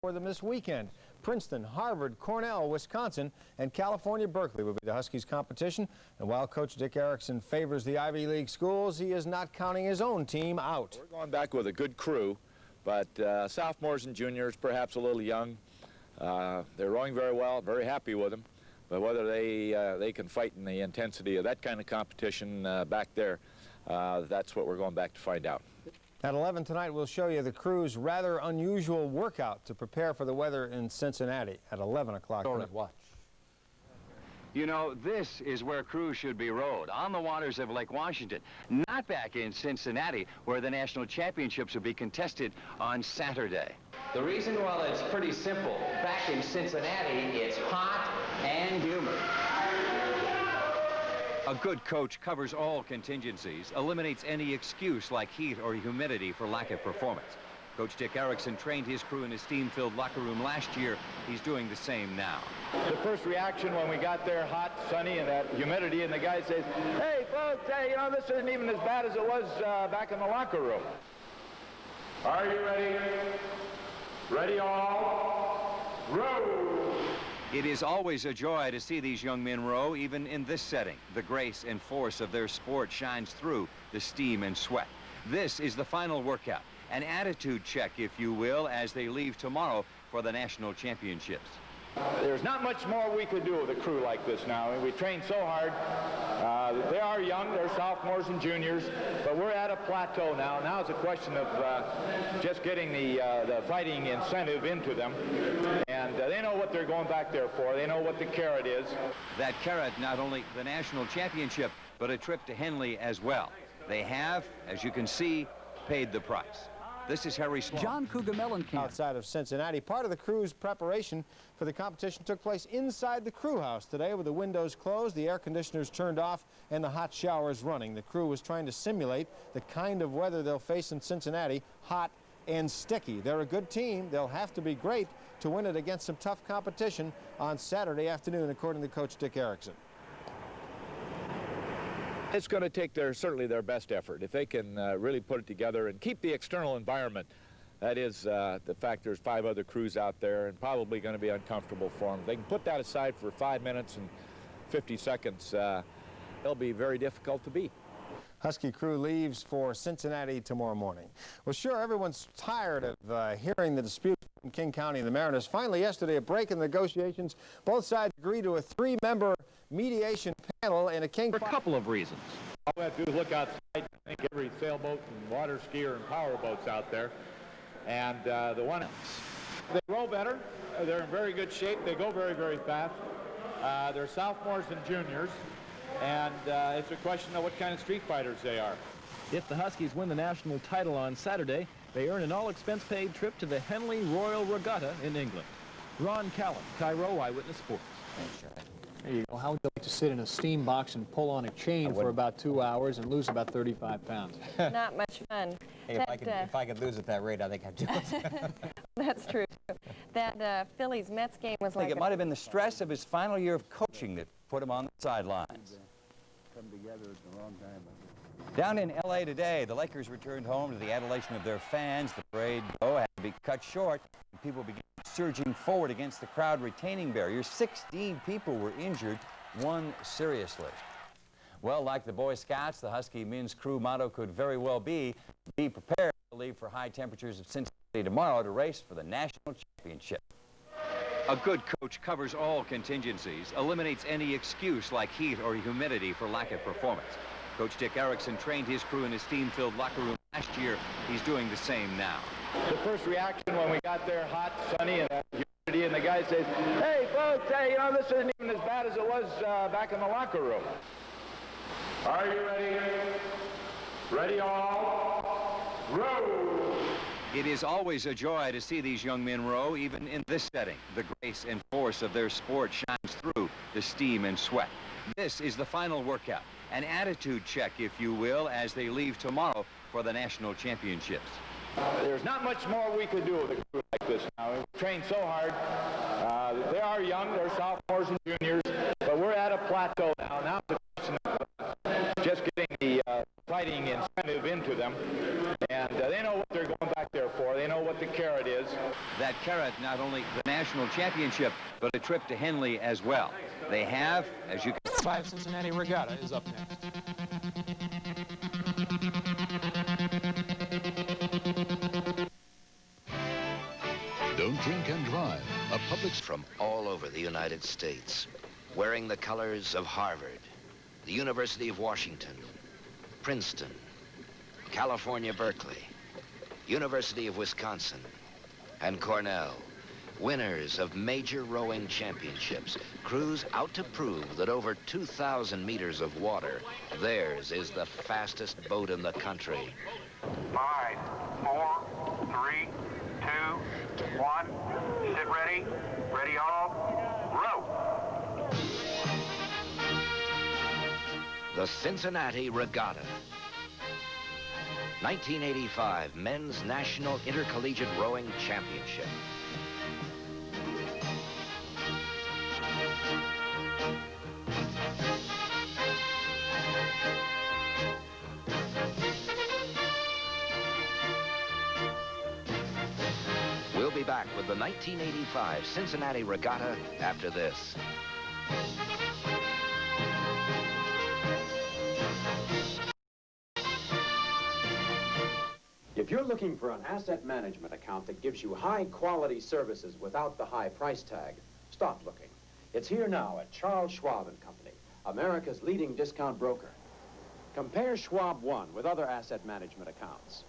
for them this weekend. Princeton, Harvard, Cornell, Wisconsin, and California Berkeley will be the Huskies' competition. And while Coach Dick Erickson favors the Ivy League schools, he is not counting his own team out. We're going back with a good crew, but sophomores and juniors, perhaps a little young. They're rowing very well, very happy with them. But whether they can fight in the intensity of that kind of competition back there, that's what we're going back to find out. At 11 tonight, we'll show you the crew's rather unusual workout to prepare for the weather in Cincinnati at 11 o'clock. Watch. You know, this is where crews should be rowed, on the waters of Lake Washington, not back in Cincinnati, where the national championships will be contested on Saturday. The reason, well, it's pretty simple. Back in Cincinnati, it's hot and humid. A good coach covers all contingencies, eliminates any excuse like heat or humidity for lack of performance. Coach Dick Erickson trained his crew in a steam-filled locker room last year. He's doing the same now. The first reaction when we got there, hot, sunny, and that humidity, and the guy says, "Hey, folks, hey, you know, this isn't even as bad as it was back in the locker room." Are you ready? Ready all? Row! It is always a joy to see these young men row, even in this setting. The grace and force of their sport shines through the steam and sweat. This is the final workout, an attitude check, if you will, as they leave tomorrow for the national championships. There's not much more we could do with a crew like this now. We train so hard. They are young, they're sophomores and juniors, but we're at a plateau now. Now it's a question of just getting the fighting incentive into them. And they know what they're going back there for. They know what the carrot is. That carrot, not only the national championship, but a trip to Henley as well. They have, as you can see, paid the price. This is Harry Sloan. John Cougar-Mellencamp. Outside of Cincinnati, part of the crew's preparation for the competition took place inside the crew house today with the windows closed, the air conditioners turned off, and the hot showers running. The crew was trying to simulate the kind of weather they'll face in Cincinnati, hot and sticky. They're a good team. They'll have to be great to win it against some tough competition on Saturday afternoon, according to Coach Dick Erickson. It's going to take certainly their best effort. If they can really put it together and keep the external environment, that is the fact there's 5 other crews out there and probably going to be uncomfortable for them. They can put that aside for 5 minutes and 50 seconds. It'll be very difficult to beat. Husky crew leaves for Cincinnati tomorrow morning. Well, sure, everyone's tired of hearing the dispute in King County and the Mariners. Finally, yesterday, a break in the negotiations. Both sides agreed to a 3-member mediation panel in a King... For a couple of reasons. All we have to do is look outside. I think every sailboat and water skier and power boat's out there. And the one else. They row better. They're in very good shape. They go very, very fast. They're sophomores and juniors. And it's a question of what kind of street fighters they are. If the Huskies win the national title on Saturday, they earn an all-expense-paid trip to the Henley Royal Regatta in England. Ron Callan, Cairo Eyewitness Sports. There you go. How would you like to sit in a steam box and pull on a chain for about 2 hours and lose about 35 pounds? Not much fun. Hey, if I could lose at that rate, I think I'd do it. That's true. That Phillies-Mets game was I think it might have been the stress of his final year of coaching that put him on the sidelines. Come together at the wrong time. Down in L.A. today, the Lakers returned home to the adulation of their fans. The parade, though, had to be cut short. People began surging forward against the crowd retaining barriers. 16 people were injured, 1 seriously. Well, like the Boy Scouts, the Husky men's crew motto could very well be prepared to leave for high temperatures of Cincinnati tomorrow to race for the national championship. A good coach covers all contingencies, eliminates any excuse like heat or humidity for lack of performance. Coach Dick Erickson trained his crew in a steam-filled locker room last year. He's doing the same now. The first reaction when we got there, hot, sunny, and that humidity, and the guy says, "Hey, folks, hey, you know, this isn't even as bad as it was back in the locker room." Are you ready? Ready all? Row! It is always a joy to see these young men row, even in this setting. The grace and force of their sport shines through the steam and sweat. This is the final workout, an attitude check, if you will, as they leave tomorrow for the national championships. There's not much more we could do with a crew like this now. We train so hard. They are young, they're sophomores and juniors, but we're at a plateau now. Now it's a question of just getting the fighting incentive into them. And they know what they're going back there for. They know what the carrot is. That carat not only the national championship, but a trip to Henley as well. They have, as you can... 5 Cincinnati Regatta is up next. Don't drink and drive. A public... From all over the United States, wearing the colors of Harvard, the University of Washington, Princeton, California, Berkeley, University of Wisconsin, and Cornell, winners of major rowing championships, crews out to prove that over 2,000 meters of water, theirs is the fastest boat in the country. 5, 4, 3, 2, 1, sit ready, ready all, row. The Cincinnati Regatta. 1985 Men's National Intercollegiate Rowing Championship. We'll be back with the 1985 Cincinnati Regatta after this. If you're looking for an asset management account that gives you high-quality services without the high price tag, stop looking. It's here now at Charles Schwab & Company, America's leading discount broker. Compare Schwab One with other asset management accounts.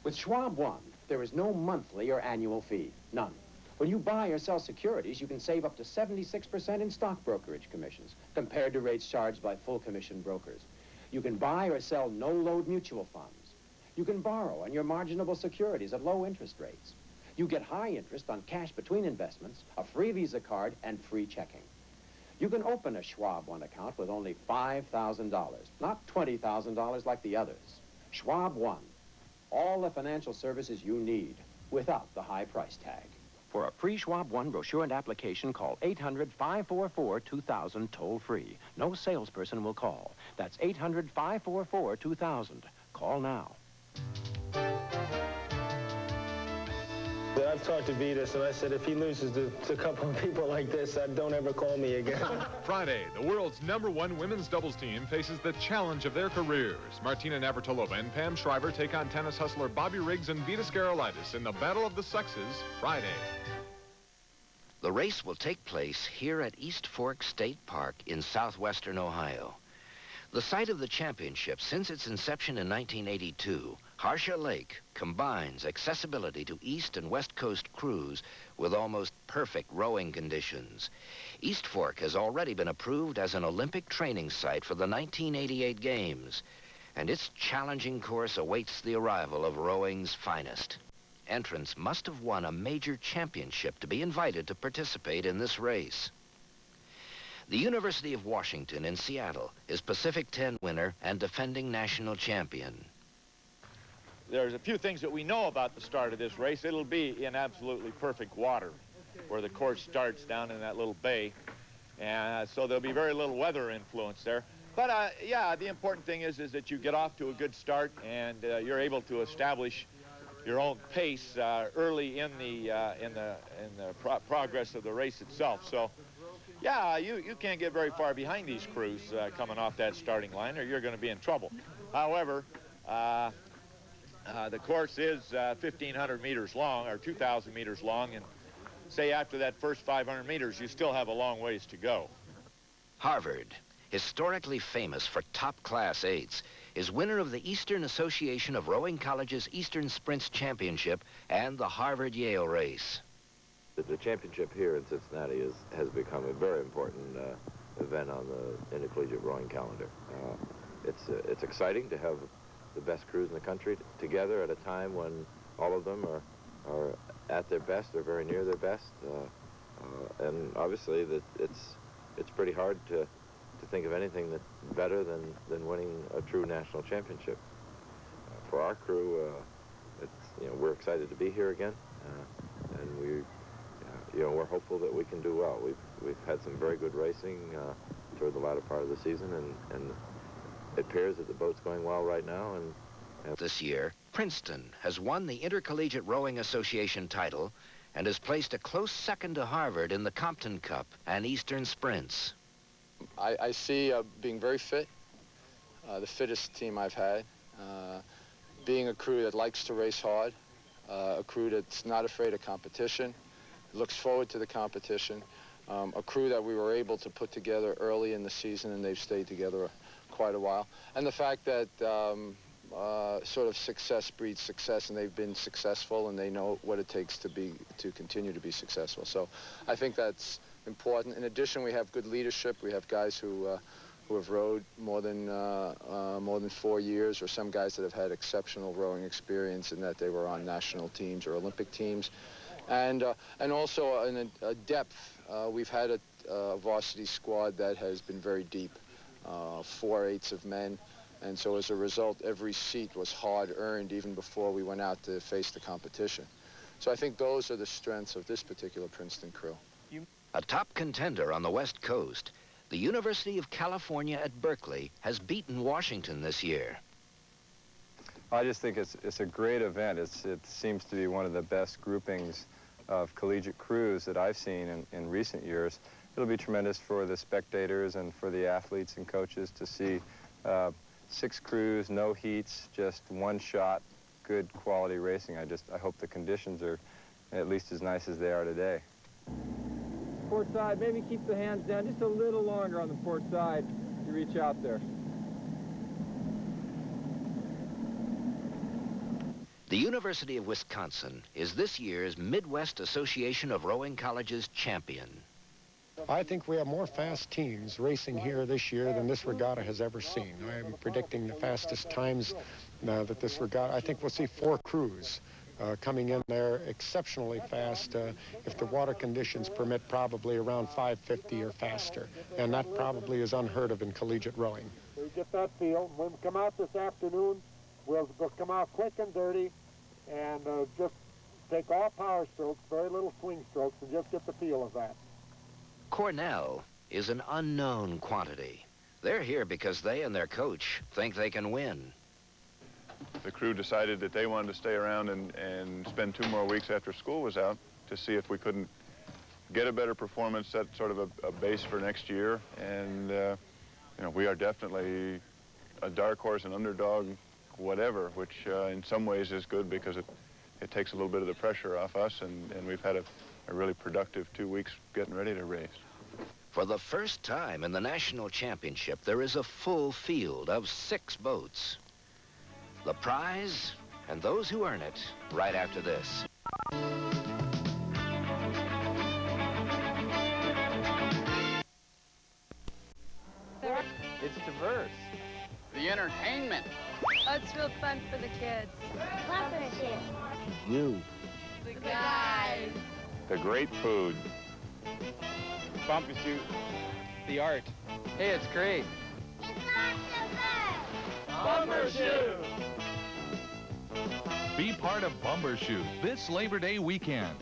With Schwab One, there is no monthly or annual fee, none. When you buy or sell securities, you can save up to 76% in stock brokerage commissions, compared to rates charged by full commission brokers. You can buy or sell no-load mutual funds. You can borrow on your marginable securities at low interest rates. You get high interest on cash between investments, a free Visa card, and free checking. You can open a Schwab One account with only $5,000, not $20,000 like the others. Schwab One, all the financial services you need without the high price tag. For a free Schwab One brochure and application, call 800-544-2000 toll-free. No salesperson will call. That's 800-544-2000. Call now. I've talked to Vitas, and I said if he loses to a couple of people like this, don't ever call me again. Friday, the world's #1 women's doubles team faces the challenge of their careers. Martina Navratilova and Pam Shriver take on tennis hustler Bobby Riggs and Vitas Gerulaitis in the Battle of the Sexes Friday. The race will take place here at East Fork State Park in southwestern Ohio. The site of the championship since its inception in 1982, Harsha Lake combines accessibility to East and West Coast crews with almost perfect rowing conditions. East Fork has already been approved as an Olympic training site for the 1988 Games, and its challenging course awaits the arrival of rowing's finest. Entrants must have won a major championship to be invited to participate in this race. The University of Washington in Seattle is Pacific 10 winner and defending national champion. There's a few things that we know about the start of this race. It'll be in absolutely perfect water where the course starts down in that little bay. And so there'll be very little weather influence there. But yeah, the important thing is that you get off to a good start and you're able to establish your own pace early in the progress of the race itself. So yeah, you can't get very far behind these crews coming off that starting line or you're going to be in trouble. However, the course is 1,500 meters long or 2,000 meters long, and say after that first 500 meters, you still have a long ways to go. Harvard, historically famous for top-class eights, is winner of the Eastern Association of Rowing Colleges Eastern Sprints Championship and the Harvard-Yale race. The championship here in Cincinnati has become a very important event on the intercollegiate rowing calendar. It's exciting to have the best crews in the country together at a time when all of them are at their best, they're very near their best, and obviously that it's pretty hard to think of anything that's better than winning a true national championship. For our crew, we're excited to be here again, and we're hopeful that we can do well. We've had some very good racing toward the latter part of the season, and it appears that the boat's going well right now. And this year, Princeton has won the Intercollegiate Rowing Association title and has placed a close second to Harvard in the Compton Cup and Eastern Sprints. I see being very fit, the fittest team I've had, being a crew that likes to race hard, a crew that's not afraid of competition, looks forward to the competition, a crew that we were able to put together early in the season, and they've stayed together quite a while. And the fact that sort of success breeds success, and they've been successful, and they know what it takes to continue to be successful. So I think that's important. In addition, we have good leadership. We have guys who have rowed more than 4 years, or some guys that have had exceptional rowing experience in that they were on national teams or Olympic teams, and also in a depth. We've had a varsity squad that has been very deep, 4/8 of men, and so as a result, every seat was hard-earned even before we went out to face the competition. So I think those are the strengths of this particular Princeton crew. A top contender on the West Coast, the University of California at Berkeley has beaten Washington this year. I just think it's a great event. It seems to be one of the best groupings of collegiate crews that I've seen in recent years. It'll be tremendous for the spectators and for the athletes and coaches to see 6 crews, no heats, just one shot, good quality racing. I hope the conditions are at least as nice as they are today. Port side, maybe keep the hands down just a little longer on the port side. You reach out there. The University of Wisconsin is this year's Midwest Association of Rowing Colleges champion. I think we have more fast teams racing here this year than this regatta has ever seen. I am predicting the fastest times that this regatta, I think we'll see 4 crews coming in there exceptionally fast. If the water conditions permit, probably around 5:50 or faster. And that probably is unheard of in collegiate rowing. We get that feel. When we come out this afternoon, we'll come out quick and dirty and just take all power strokes, very little swing strokes, and just get the feel of that. Cornell is an unknown quantity. They're here because they and their coach think they can win. The crew decided that they wanted to stay around and spend 2 more weeks after school was out to see if we couldn't get a better performance, set sort of a base for next year. And, you know, we are definitely a dark horse, an underdog, whatever, which in some ways is good because it takes a little bit of the pressure off us, and we've had a really productive 2 weeks getting ready to race. For the first time in the national championship, there is a full field of 6 boats. The prize and those who earn it right after this. It's diverse. The entertainment. Oh, it's real fun for the kids. Leopardship. You. The guys. The great food. Bumpy shoot. The art. Hey, it's great. Bumbershoot. Be part of Bumbershoot this Labor Day weekend.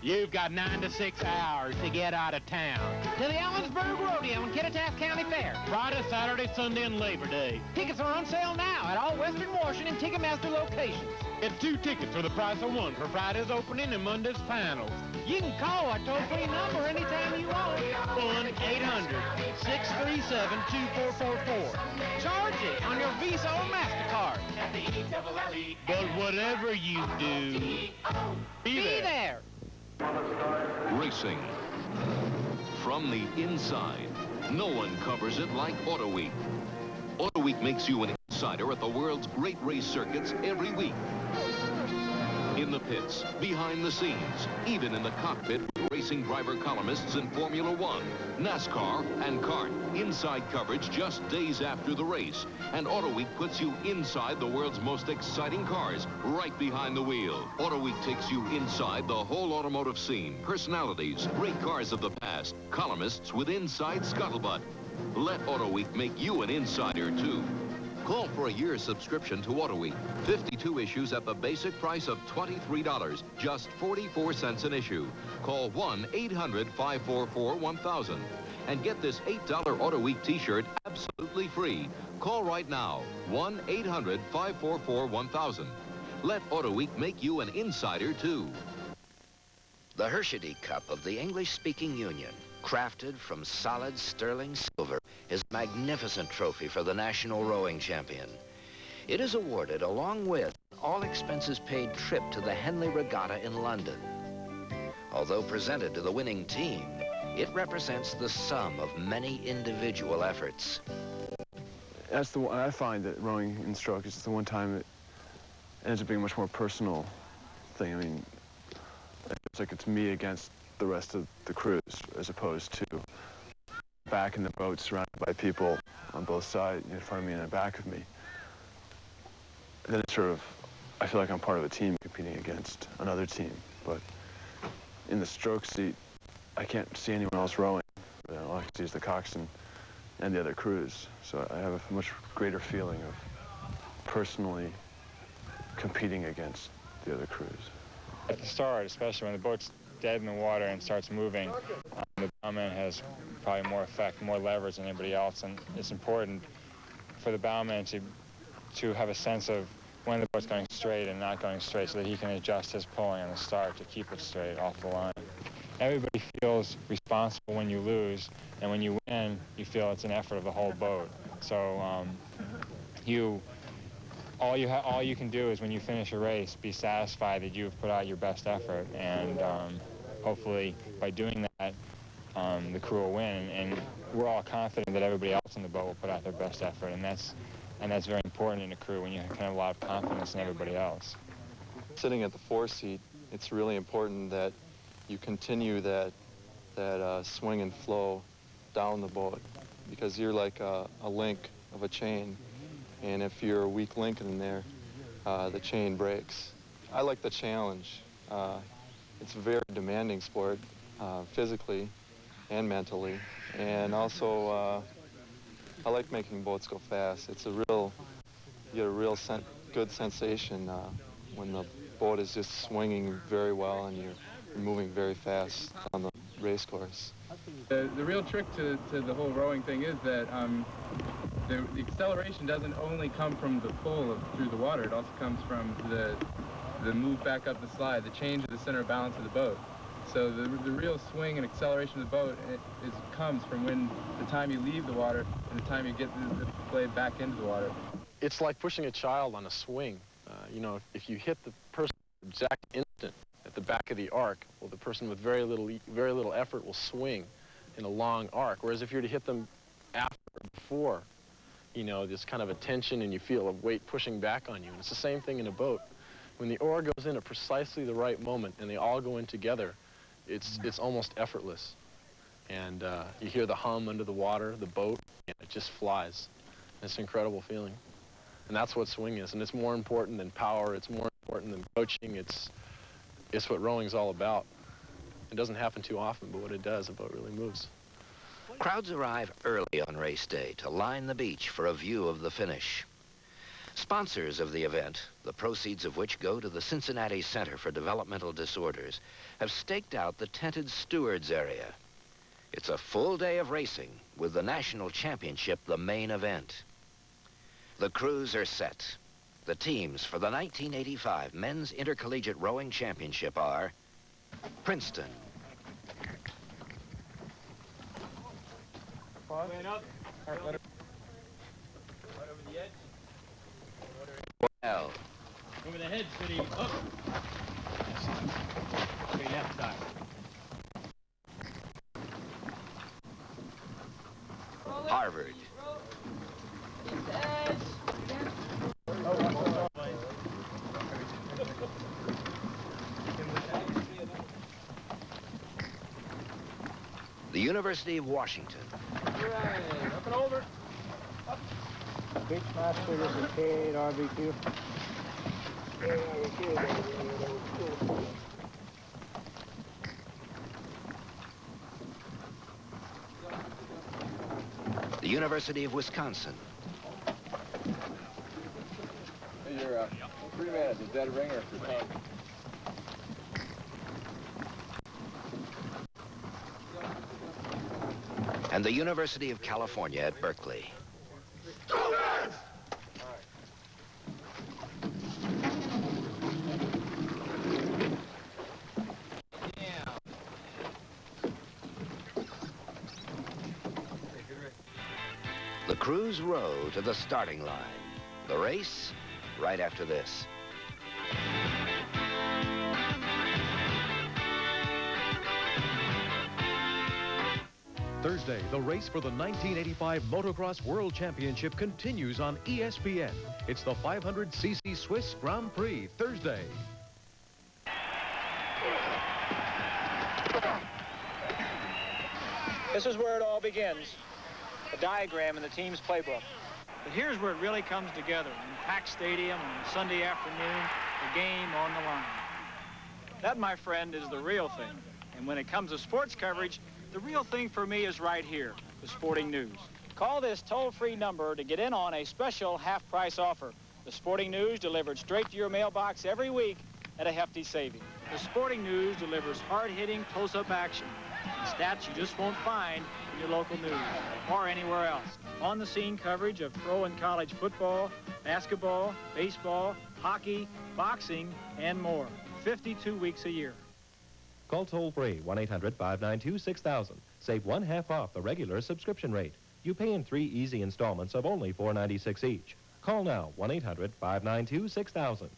You've got 9 to 6 hours to get out of town. To the Ellensburg Rodeo and Kittitas County Fair. Friday, Saturday, Sunday, and Labor Day. Tickets are on sale now at all Western Washington Ticketmaster locations. Get 2 tickets for the price of 1 for Friday's opening and Monday's finals. You can call our toll-free number anytime you want. 1-800-637-2444. Charge it on your Visa or MasterCard. But whatever you do, be there. Racing from the inside. No one covers it like Auto Week. Auto Week makes you an insider at the world's great race circuits every week. In the pits, behind the scenes, even in the cockpit with racing driver columnists in Formula One, NASCAR, and kart. Inside coverage just days after the race. And Auto Week puts you inside the world's most exciting cars, right behind the wheel. Auto Week takes you inside the whole automotive scene. Personalities, great cars of the past, columnists with inside scuttlebutt. Let Auto Week make you an insider, too. Call for a year's subscription to Auto Week. 52 issues at the basic price of $23, just 44 cents an issue. Call 1-800-544-1000 and get this $8 Auto Week t-shirt absolutely free. Call right now, 1-800-544-1000. Let Auto Week make you an insider, too. The Hershey Cup of the English-speaking Union, crafted from solid sterling silver, is a magnificent trophy for the national rowing champion. It is awarded along with all expenses paid trip to the Henley Regatta in London. Although presented to the winning team, it represents the sum of many individual efforts. That's the one I find that rowing in stroke is the one time it ends up being a much more personal thing. I mean, it's like it's me against the rest of the crews, as opposed to back in the boat surrounded by people on both sides, in front of me and in back of me. And then it's sort of, I feel like I'm part of a team competing against another team. But in the stroke seat, I can't see anyone else rowing. All I can see is the coxswain and the other crews. So I have a much greater feeling of personally competing against the other crews. At the start, especially when the boat's dead in the water and starts moving, the bowman has probably more effect, more leverage than anybody else, and it's important for the bowman to have a sense of when the boat's going straight and not going straight, so that he can adjust his pulling on the start to keep it straight off the line. Everybody feels responsible when you lose, and when you win, you feel it's an effort of the whole boat. So all you can do is, when you finish a race, be satisfied that you've put out your best effort, and hopefully by doing that, the crew will win. And we're all confident that everybody else in the boat will put out their best effort, and that's very important in a crew, when you can have a lot of confidence in everybody else. Sitting at the foreseat, it's really important that you continue that swing and flow down the boat, because you're like a link of a chain, and if you're a weak link in there, the chain breaks. I like the challenge. It's a very demanding sport, physically and mentally, and also I like making boats go fast. It's a real, you get a real good sensation when the boat is just swinging very well and you're moving very fast on the race course. The real trick to the whole rowing thing is that the acceleration doesn't only come from the pull through the water. It also comes from the move back up the slide, the change of the center of balance of the boat. So the real swing and acceleration of the boat comes from when the time you leave the water and the time you get the blade back into the water. It's like pushing a child on a swing. You know, if you hit the person at the exact instant at the back of the arc, well, the person with very little effort will swing in a long arc. Whereas if you're to hit them after or before, you know, there's kind of a tension and you feel a weight pushing back on you. And it's the same thing in a boat. When the oar goes in at precisely the right moment and they all go in together, it's almost effortless. And you hear the hum under the water, the boat, and it just flies. It's an incredible feeling. And that's what swing is. And it's more important than power. It's more important than coaching. It's what rowing's all about. It doesn't happen too often, but when it does, the boat really moves. Crowds arrive early on race day to line the beach for a view of the finish. Sponsors of the event, the proceeds of which go to the Cincinnati Center for Developmental Disorders, have staked out the tented stewards area. It's a full day of racing, with the national championship the main event. The crews are set. The teams for the 1985 Men's Intercollegiate Rowing Championship are Princeton, Man up. Right over the edge. Cornell, Over the head, City. Up. Okay, left side. Harvard, the University of Washington, Right. Up and over. Up. Beachmaster, this is K8 RBQ. the University of Wisconsin, You're 3 minutes, a dead ringer for time. and the University of California at Berkeley. Go back! The crews row to the starting line. The race, right after this. Thursday, the race for the 1985 Motocross World Championship continues on ESPN. It's the 500cc Swiss Grand Prix, Thursday. This is where it all begins, a diagram in the team's playbook. But here's where it really comes together, in a packed stadium on a Sunday afternoon, the game on the line. That, my friend, is the real thing. And when it comes to sports coverage, the real thing for me is right here, the Sporting News. Call this toll-free number to get in on a special half-price offer. The Sporting News delivered straight to your mailbox every week at a hefty saving. The Sporting News delivers hard-hitting close-up action and stats you just won't find in your local news or anywhere else. On-the-scene coverage of pro and college football, basketball, baseball, hockey, boxing, and more. 52 weeks a year. Call toll-free 1-800-592-6000. Save one-half off the regular subscription rate. You pay in 3 easy installments of only $4.96 each. Call now, 1-800-592-6000.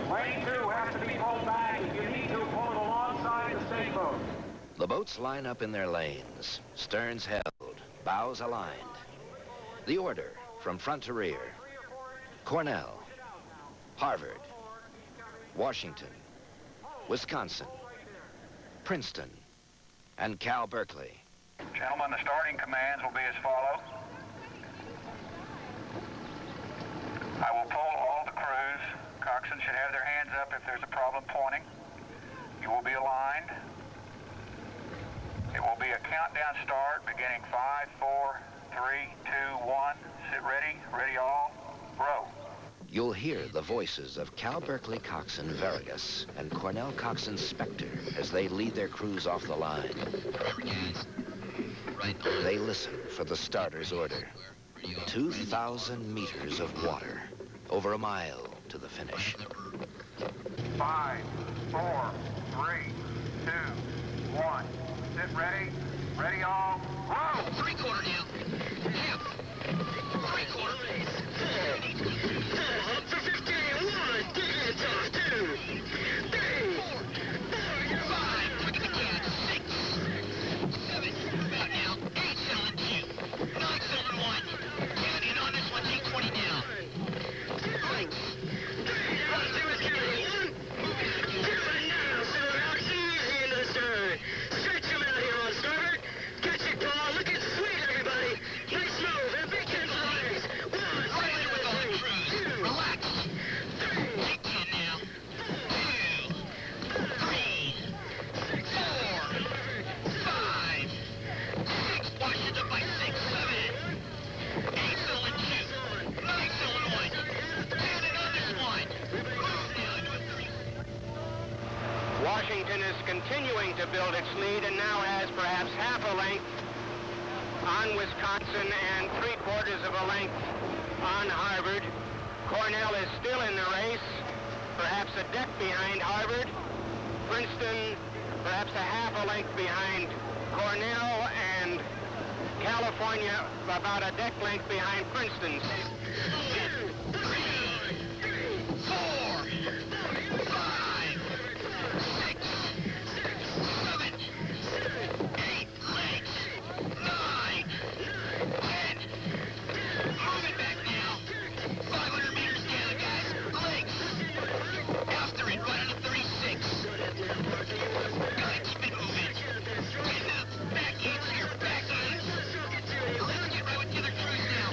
Lane 2 has to be pulled back. If you need to, pull it alongside the state boat. The boats line up in their lanes, sterns held, bows aligned. The order from front to rear: Cornell, Harvard, Washington, Wisconsin, Princeton, and Cal Berkeley. Gentlemen, the starting commands will be as follows. I will pull all the crews. Coxswains should have their hands up if there's a problem pointing. You will be aligned. It will be a countdown start beginning 5, 4, 3, 2, 1. Sit ready, ready all, row. You'll hear the voices of Cal Berkeley coxswain Veragus and Cornell coxswain Spector as they lead their crews off the line. They listen for the starter's order. 2,000 meters of water, over a mile to the finish. 5, 4, 3, 2, 1. Sit ready, ready all, row. 3/4 now. Half. 3/4. 4. For 15. 1. Dig it off. 2. 3. 4. 5. Look at the cat. 6. 7. About now. 8 selling 2. 9 selling 1. 10 in on this one. 8:20 now. 6. Washington is continuing to build its lead and now has perhaps half a length on Wisconsin and 3/4 of a length on Harvard. Cornell is still in the race, perhaps a deck behind Harvard. Princeton, perhaps a half a length behind Cornell, and California about a deck length behind Princeton. 2, 3, 4, 5, 6, 7, 8 legs, 9, 10. Moving back now. 500 meters down, guys. Legs. After it, right on the 36. Gotta keep it moving. Getting up. Back eights here. Back eights. Let's get right with the other crews now.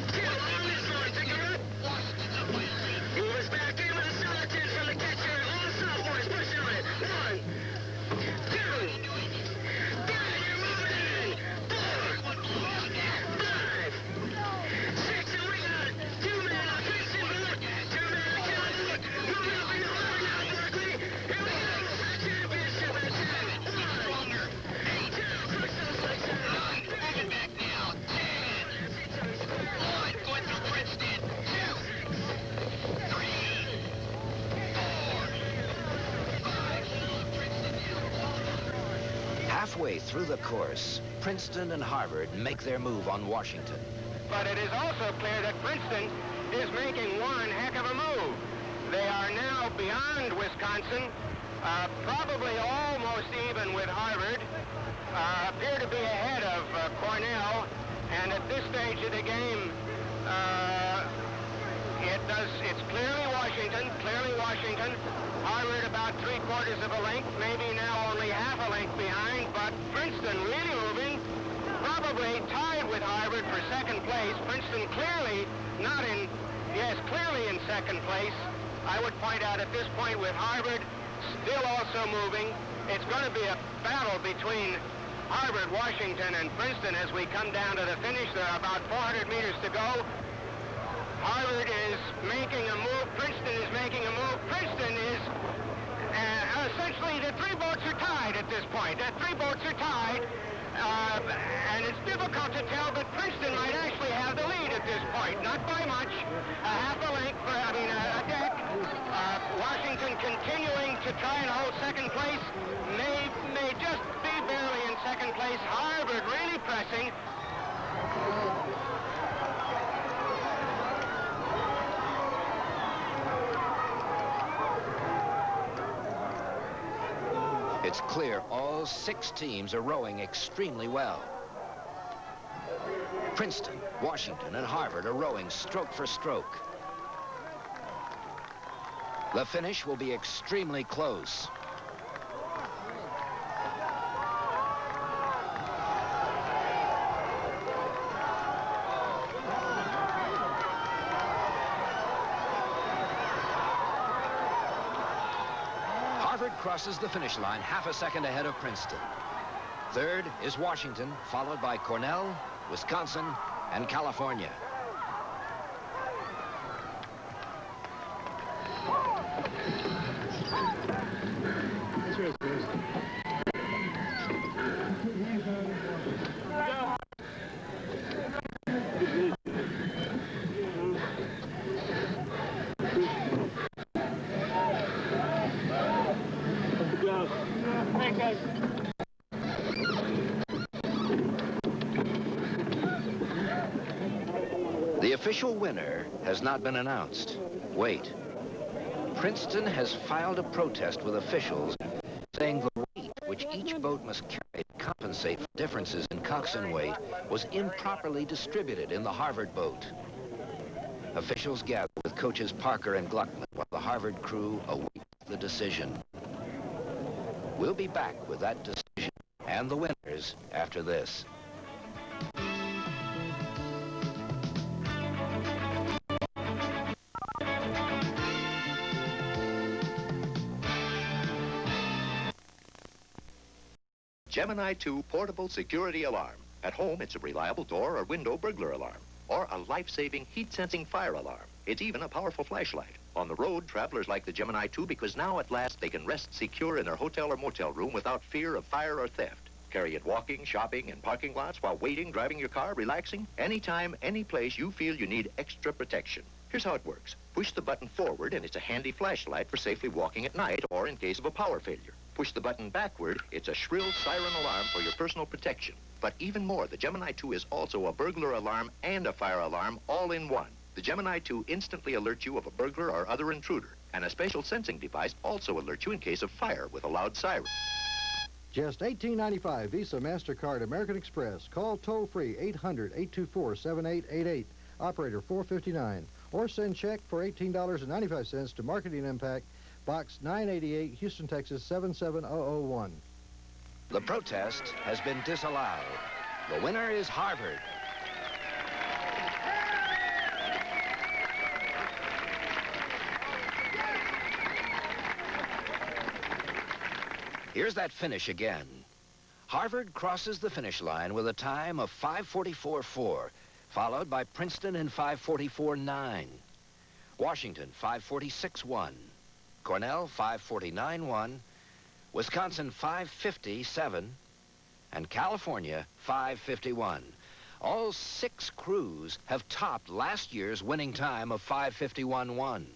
halfway through the course, Princeton and Harvard make their move on Washington. But it is also clear that Princeton is making one heck of a move. They are now beyond Wisconsin, probably almost even with Harvard, appear to be ahead of Cornell, and at this stage of the game, it's clearly Washington. Harvard about 3/4 of a length, maybe now only half a length behind, but Princeton really moving, probably tied with Harvard for second place. Princeton clearly in second place. I would point out at this point with Harvard still also moving, it's going to be a battle between Harvard, Washington, and Princeton as we come down to the finish. There are about 400 meters to go. Harvard is making a move. Princeton is making a move. Princeton is essentially, the three boats are tied at this point. The three boats are tied, and it's difficult to tell, but Princeton might actually have the lead at this point. Not by much. A half a length, a deck. Washington continuing to try and hold second place. May just be barely in second place. Harvard really pressing. It's clear all 6 teams are rowing extremely well. Princeton, Washington, and Harvard are rowing stroke for stroke. The finish will be extremely close. Harvard crosses the finish line half a second ahead of Princeton. Third is Washington, followed by Cornell, Wisconsin, and California. The official winner has not been announced. Wait. Princeton has filed a protest with officials saying the weight which each boat must carry to compensate for differences in coxswain weight was improperly distributed in the Harvard boat. Officials gather with coaches Parker and Gluckman while the Harvard crew await the decision. We'll be back with that decision and the winners after this. Gemini 2 Portable Security Alarm. At home, it's a reliable door or window burglar alarm, or a life-saving heat-sensing fire alarm. It's even a powerful flashlight. On the road, travelers like the Gemini 2 because now at last they can rest secure in their hotel or motel room without fear of fire or theft. Carry it walking, shopping, and parking lots while waiting, driving your car, relaxing. Anytime, any place you feel you need extra protection. Here's how it works. Push the button forward and it's a handy flashlight for safely walking at night or in case of a power failure. Push the button backward, it's a shrill siren alarm for your personal protection. But even more, the Gemini 2 is also a burglar alarm and a fire alarm all in one. The Gemini 2 instantly alerts you of a burglar or other intruder, and a special sensing device also alerts you in case of fire with a loud siren. Just $18.95 Visa, MasterCard, American Express. Call toll-free 800-824-7888, operator 459, or send check for $18.95 to Marketing Impact, Box 988, Houston, Texas 77001. The protest has been disallowed. The winner is Harvard. Here's that finish again. Harvard crosses the finish line with a time of 5:44.4, followed by Princeton in 5:44.9. Washington, 5:46.1. Cornell, 5:49.1. Wisconsin, 5:50.7. And California, 5:51. All 6 crews have topped last year's winning time of 5:51.1.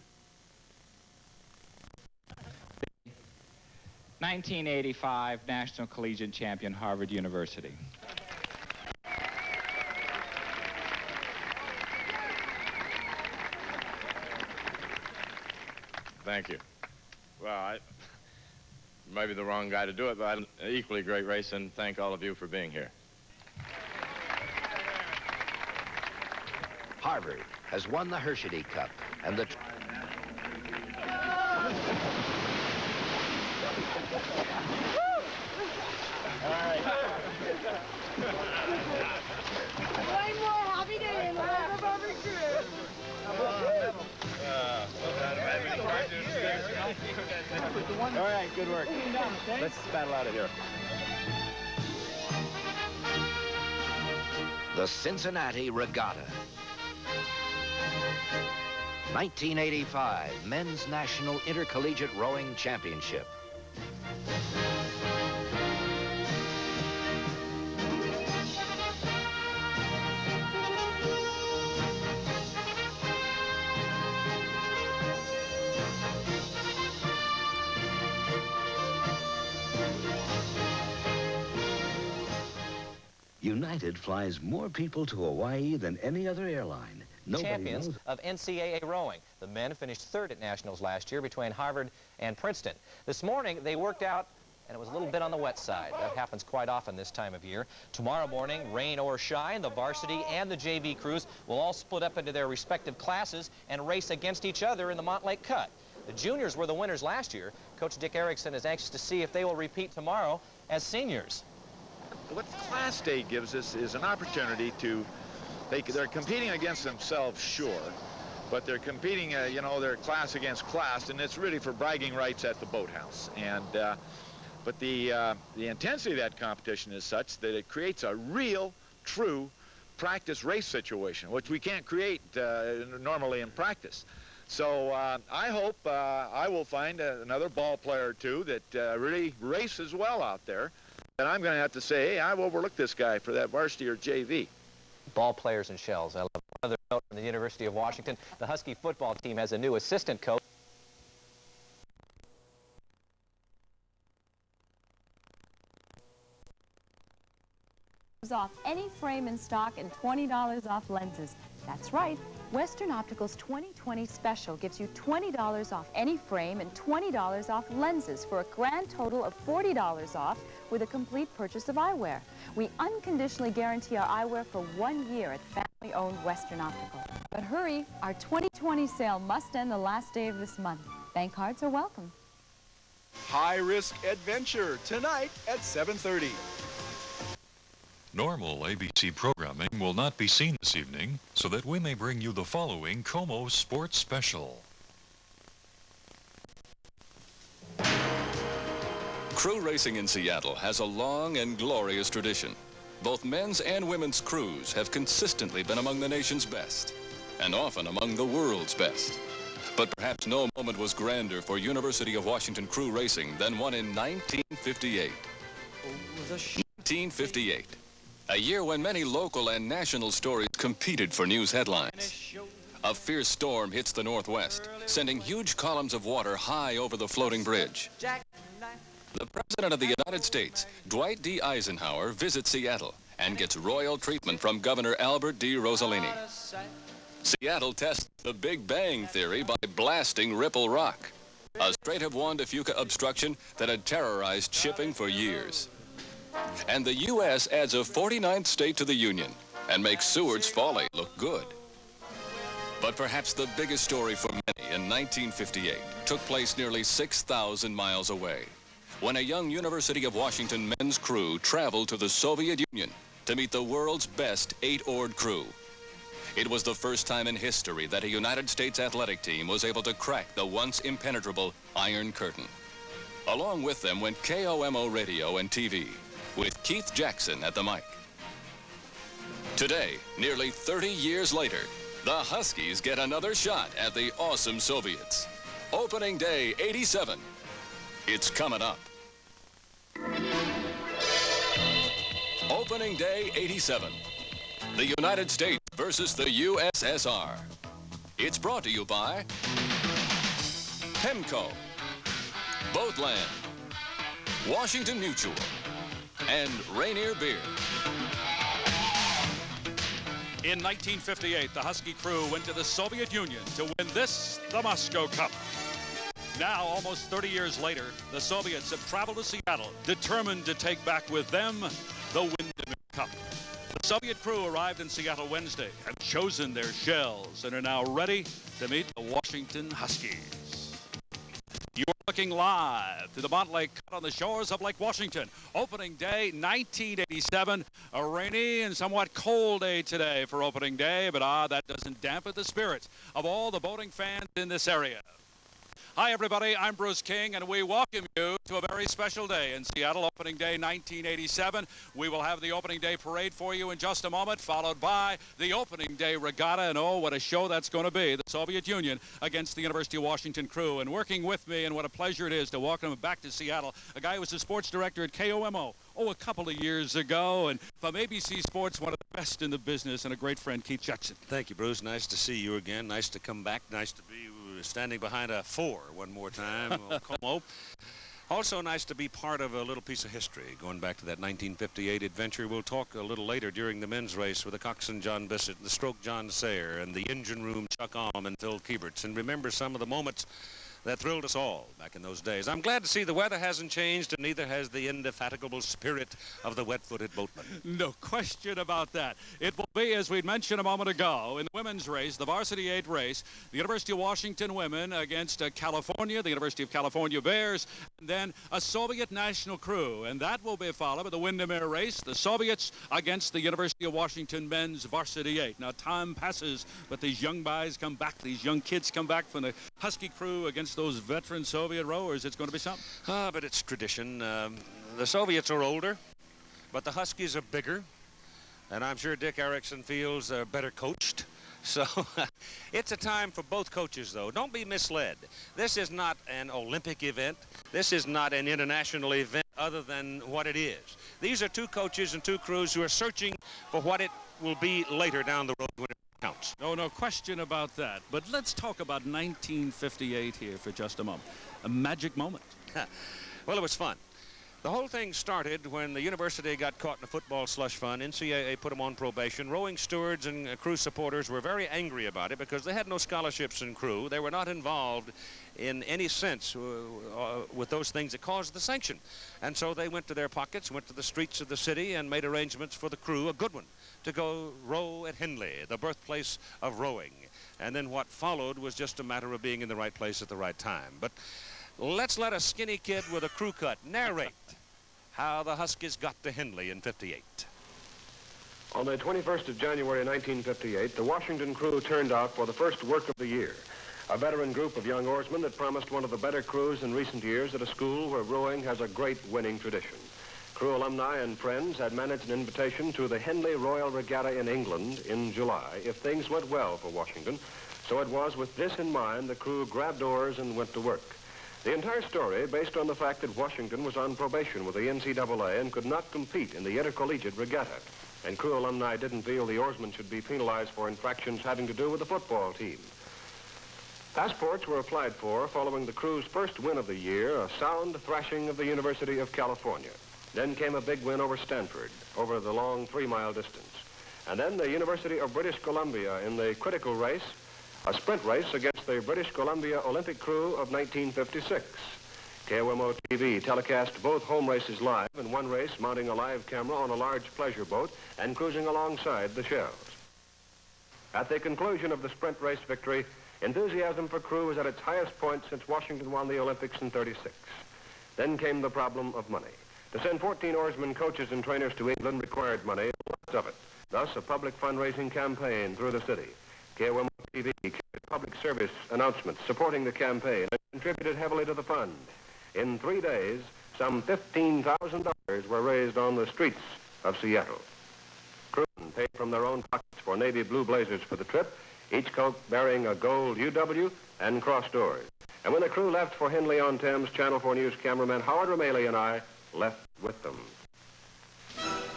1985 National Collegiate Champion, Harvard University. Thank you. Well, I may be the wrong guy to do it, but an equally great race, and thank all of you for being here. Harvard has won the Hershey Cup, and the... All right. One more happy day in the barbecue. All right, good work. Let's battle out of here. The Cincinnati Regatta. 1985 Men's National Intercollegiate Rowing Championship. United flies more people to Hawaii than any other airline. Nobody Champions knows. of NCAA rowing. The men finished third at nationals last year between Harvard and Princeton. This morning they worked out, and it was a little bit on the wet side. That happens quite often this time of year. Tomorrow morning, rain or shine, the varsity and the JV crews will all split up into their respective classes and race against each other in the Montlake Cut. The juniors were the winners last year. Coach Dick Erickson is anxious to see if they will repeat tomorrow as seniors. What Class Day gives us is an opportunity to, they're competing against themselves, sure, but they're competing, you know, they're class against class, and it's really for bragging rights at the boathouse. And, but the intensity of that competition is such that it creates a real, true practice race situation, which we can't create normally in practice. So I hope I will find another ball player or two that really races well out there. And I'm going to have to say, hey, I've overlooked this guy for that varsity or JV. Ball players and shells. I love it. Another note from the University of Washington. The Husky football team has a new assistant coach. Off any frame in stock and $20 off lenses. That's right. Western Optical's 2020 special gives you $20 off any frame and $20 off lenses for a grand total of $40 off with a complete purchase of eyewear. We unconditionally guarantee our eyewear for 1 year at family-owned Western Optical. But hurry, our 2020 sale must end the last day of this month. Bank cards are welcome. High Risk Adventure tonight at 7:30. Normal ABC programming will not be seen this evening, so that we may bring you the following Como Sports Special. Crew racing in Seattle has a long and glorious tradition. Both men's and women's crews have consistently been among the nation's best, and often among the world's best. But perhaps no moment was grander for University of Washington crew racing than one in 1958. 1958. A year when many local and national stories competed for news headlines. A fierce storm hits the Northwest, sending huge columns of water high over the floating bridge. The President of the United States, Dwight D. Eisenhower, visits Seattle and gets royal treatment from Governor Albert D. Rossellini. Seattle tests the Big Bang Theory by blasting Ripple Rock, a Strait of Juan de Fuca obstruction that had terrorized shipping for years. And the U.S. adds a 49th state to the Union and makes Seward's Folly look good. But perhaps the biggest story for many in 1958 took place nearly 6,000 miles away, when a young University of Washington men's crew traveled to the Soviet Union to meet the world's best 8-oared crew. It was the first time in history that a United States athletic team was able to crack the once impenetrable Iron Curtain. Along with them went KOMO radio and TV, with Keith Jackson at the mic. Today, nearly 30 years later, the Huskies get another shot at the awesome Soviets. Opening Day 87. It's coming up. Opening Day 87. The United States versus the USSR. It's brought to you by Pemco, Boatland, Washington Mutual, and Rainier Beer. In 1958, the Husky crew went to the Soviet Union to win this, the Moscow Cup. Now, almost 30 years later, the Soviets have traveled to Seattle, determined to take back with them the Windermere Cup. The Soviet crew arrived in Seattle Wednesday, have chosen their shells, and are now ready to meet the Washington Huskies. You're looking live to the Montlake Cut on the shores of Lake Washington. Opening day, 1987. A rainy and somewhat cold day today for opening day, but that doesn't dampen the spirits of all the boating fans in this area. Hi, everybody. I'm Bruce King, and we welcome you to a very special day in Seattle, opening day 1987. We will have the opening day parade for you in just a moment, followed by the opening day regatta, and oh, what a show that's going to be. The Soviet Union against the University of Washington crew. And working with me, and what a pleasure it is to welcome him back to Seattle, a guy who was the sports director at KOMO, a couple of years ago, and from ABC Sports, one of the best in the business, and a great friend, Keith Jackson. Thank you, Bruce. Nice to see you again. Nice to come back. Nice to be standing behind a 4 one more time. Como. Also nice to be part of a little piece of history, going back to that 1958 adventure. We'll talk a little later during the men's race with the coxswain John Bissett, the stroke John Sayer, and the engine room Chuck Alm and Phil Kieberts, and remember some of the moments that thrilled us all back in those days. I'm glad to see the weather hasn't changed, and neither has the indefatigable spirit of the wet-footed boatman. No question about that. It will be, as we mentioned a moment ago, in the women's race, the Varsity 8 race, the University of Washington women against California, the University of California Bears, and then a Soviet national crew. And that will be followed by the Windermere race, the Soviets against the University of Washington men's Varsity 8. Now, time passes, but these young guys come back, these young kids come back from the Husky crew against those veteran Soviet rowers. It's going to be something. But it's tradition. The Soviets are older, but the Huskies are bigger, and I'm sure Dick Erickson feels they're better coached. So it's a time for both coaches, though. Don't be misled. This is not an Olympic event. This is not an international event other than what it is. These are two coaches and two crews who are searching for what it will be later down the road when it counts. No question about that. But let's talk about 1958 here for just a moment. A magic moment. Well, it was fun. The whole thing started when the university got caught in a football slush fund. NCAA put them on probation. Rowing stewards and crew supporters were very angry about it because they had no scholarships in crew. They were not involved in any sense with those things that caused the sanction. And so they went to their pockets, went to the streets of the city, and made arrangements for the crew, a good one, to go row at Henley, the birthplace of rowing. And then what followed was just a matter of being in the right place at the right time. But let's let a skinny kid with a crew cut narrate how the Huskies got to Henley in '58. On the 21st of January 1958, the Washington crew turned out for the first work of the year. A veteran group of young oarsmen that promised one of the better crews in recent years at a school where rowing has a great winning tradition. Crew alumni and friends had managed an invitation to the Henley Royal Regatta in England in July if things went well for Washington. So it was with this in mind the crew grabbed oars and went to work. The entire story based on the fact that Washington was on probation with the NCAA and could not compete in the intercollegiate regatta. And crew alumni didn't feel the oarsmen should be penalized for infractions having to do with the football team. Passports were applied for following the crew's first win of the year, a sound thrashing of the University of California. Then came a big win over Stanford, over the long 3-mile distance. And then the University of British Columbia in the critical race, a sprint race against the British Columbia Olympic crew of 1956. KOMO TV telecast both home races live, in one race mounting a live camera on a large pleasure boat and cruising alongside the shells. At the conclusion of the sprint race victory, enthusiasm for crew was at its highest point since Washington won the Olympics in '36. Then came the problem of money. To send 14 oarsmen, coaches, and trainers to England required money, lots of it. Thus, a public fundraising campaign through the city. KOMO TV carried public service announcements supporting the campaign and contributed heavily to the fund. In 3 days, some $15,000 were raised on the streets of Seattle. Crewmen paid from their own pockets for navy blue blazers for the trip, each coat bearing a gold UW and crossed oars. And when the crew left for Henley-on-Thames, Channel 4 News cameraman Howard Rameli and I left with them.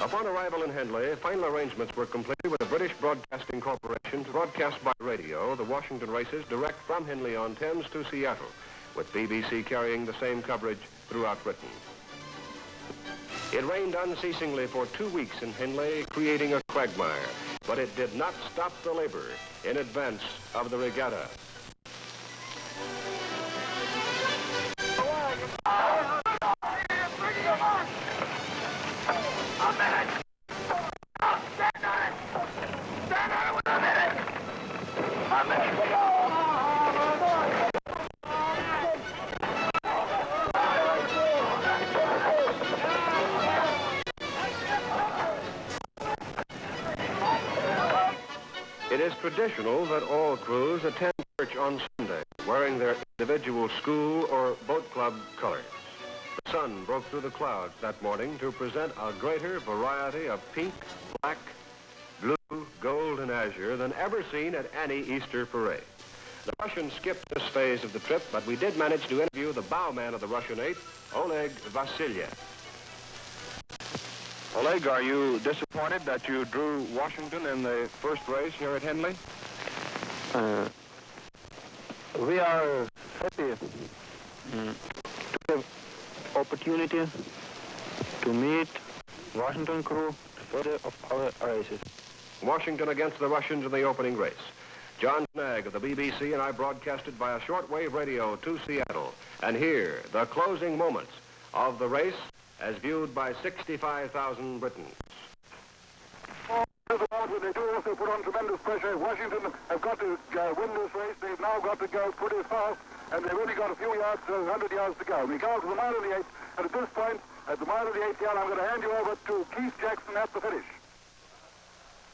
Upon arrival in Henley, final arrangements were completed with the British Broadcasting Corporation to broadcast by radio the Washington races direct from Henley-on-Thames to Seattle, with BBC carrying the same coverage throughout Britain. It rained unceasingly for 2 weeks in Henley, creating a quagmire. But it did not stop the labor in advance of the regatta. It is traditional that all crews attend church on Sunday, wearing their individual school or boat club colors. The sun broke through the clouds that morning to present a greater variety of pink, black, blue, gold, and azure than ever seen at any Easter parade. The Russians skipped this phase of the trip, but we did manage to interview the bowman of the Russian 8, Oleg Vasilyev. Oleg, are you disappointed that you drew Washington in the first race here at Henley? We are happy to have opportunity to meet Washington crew further of our races. Washington against the Russians in the opening race. John Snagg of the BBC and I broadcasted via shortwave radio to Seattle. And here, the closing moments of the race as viewed by 65,000 Britons. They do also put on tremendous pressure. Washington have got to win this race. They've now got to go pretty fast, and they've only got a few yards, 100 yards to go. We come up to the mile of the 8th, and at this point, at the mile of the 8th yard, I'm going to hand you over to Keith Jackson at the finish.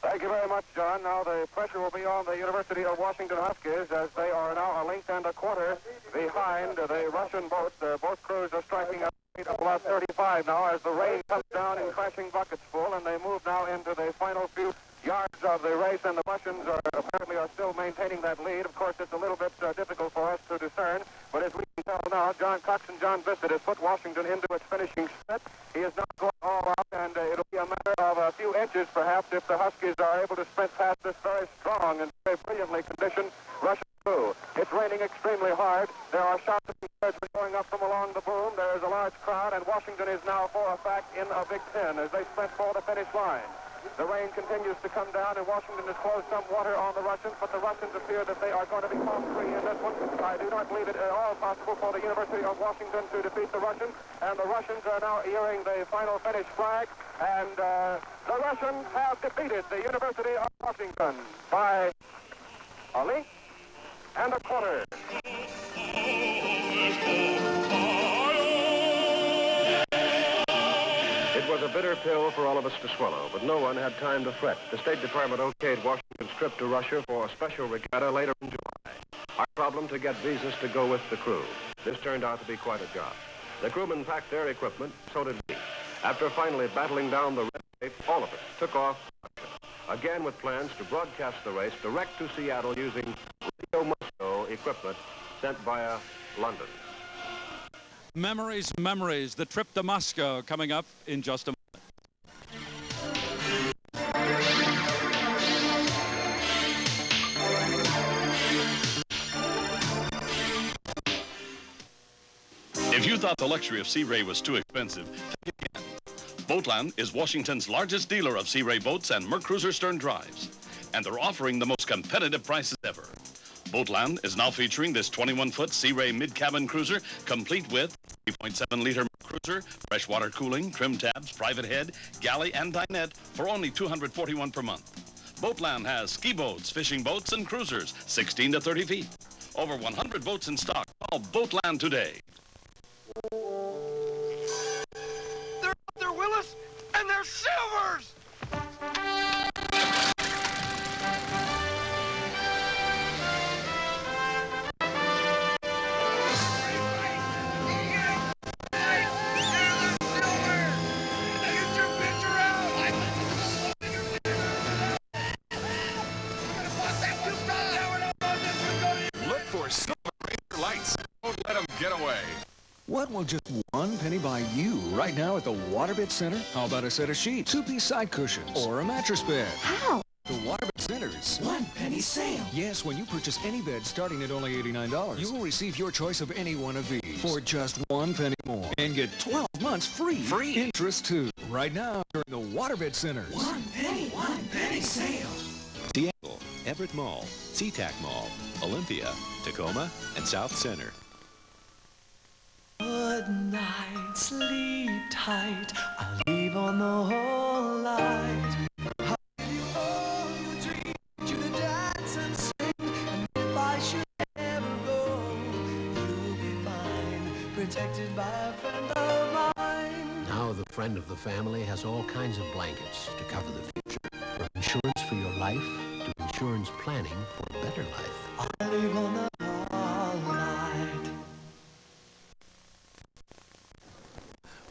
Thank you very much, John. Now the pressure will be on the University of Washington Huskies as they are now a length and a quarter behind the Russian boats. Both crews are striking up of about 35 now as the rain comes down in crashing buckets full, and they move now into the final few yards of the race, and the Russians apparently are still maintaining that lead. Of course, it's a little bit difficult for us to discern, but as we can tell now, John Cox and John Bissett has put Washington into its finishing set. He is not going all out, and it'll be a matter of a few inches, perhaps, if the Huskies are able to sprint past this very strong and very brilliantly conditioned Russian crew. It's raining extremely hard. There are shots of encouragement going up from along the boom. There is a large crowd, and Washington is now, for a fact, in a Big Ten as they sprint for the finish line. The rain continues to come down, and Washington has closed some water on the Russians, but the Russians appear that they are going to be home free in this one. I do not believe it at all possible for the University of Washington to defeat the Russians, and the Russians are now earing the final finish flag, and the Russians have defeated the University of Washington by a length and a quarter. It was a bitter pill for all of us to swallow, but no one had time to fret. The State Department okayed Washington's trip to Russia for a special regatta later in July. Our problem to get visas to go with the crew. This turned out to be quite a job. The crewmen packed their equipment, so did we. After finally battling down the red tape, all of us took off to Russia, again with plans to broadcast the race direct to Seattle using Radio Moscow equipment sent via London. Memories, memories. The trip to Moscow coming up in just a moment. If you thought the luxury of Sea Ray was too expensive, think again. Boatland is Washington's largest dealer of Sea Ray boats and Mercruiser stern drives, and they're offering the most competitive prices ever. Boatland is now featuring this 21-foot Sea Ray mid-cabin cruiser, complete with 3.7-liter cruiser, freshwater cooling, trim tabs, private head, galley, and dinette for only $241 per month. Boatland has ski boats, fishing boats, and cruisers, 16 to 30 feet. Over 100 boats in stock. Call Boatland today. They're Willis, and they're Silvers! Look for Silver Ranger lights. Don't let them get away. What will just one penny buy you right now at the Waterbit Center? How about a set of sheets, two-piece side cushions, or a mattress bed? How? The Waterbed Centers. 1 penny sale. Yes, when you purchase any bed starting at only $89, you will receive your choice of any one of these for just 1 penny more. And get 12 months free. Free interest too. Right now during the Waterbed Centers. 1 penny sale. Seattle, Everett Mall, SeaTac Mall, Olympia, Tacoma, and South Center. Good night, sleep tight. I'll leave on the whole light. I'll give you all your dreams, you to dance and sing. And if I should ever go, you'll be fine, protected by a friend of mine. Now the friend of the family has all kinds of blankets to cover the future. From insurance for your life to insurance planning for a better life. I'll leave on the whole light.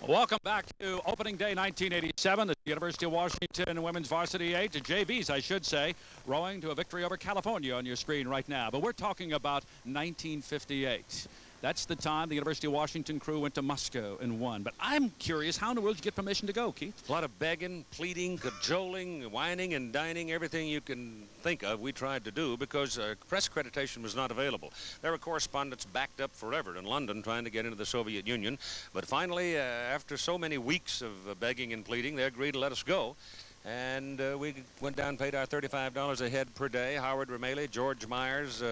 Welcome back to opening day 1987. The University of Washington women's varsity 8, the JVs, I should say, rowing to a victory over California on your screen right now. But we're talking about 1958. That's the time the University of Washington crew went to Moscow and won. But I'm curious, how in the world did you get permission to go, Keith? A lot of begging, pleading, cajoling, whining and dining, everything you can think of we tried to do because press accreditation was not available. There were correspondents backed up forever in London trying to get into the Soviet Union. But finally, after so many weeks of begging and pleading, they agreed to let us go. And we went down and paid our $35 a head per day. Howard Rameli, George Myers,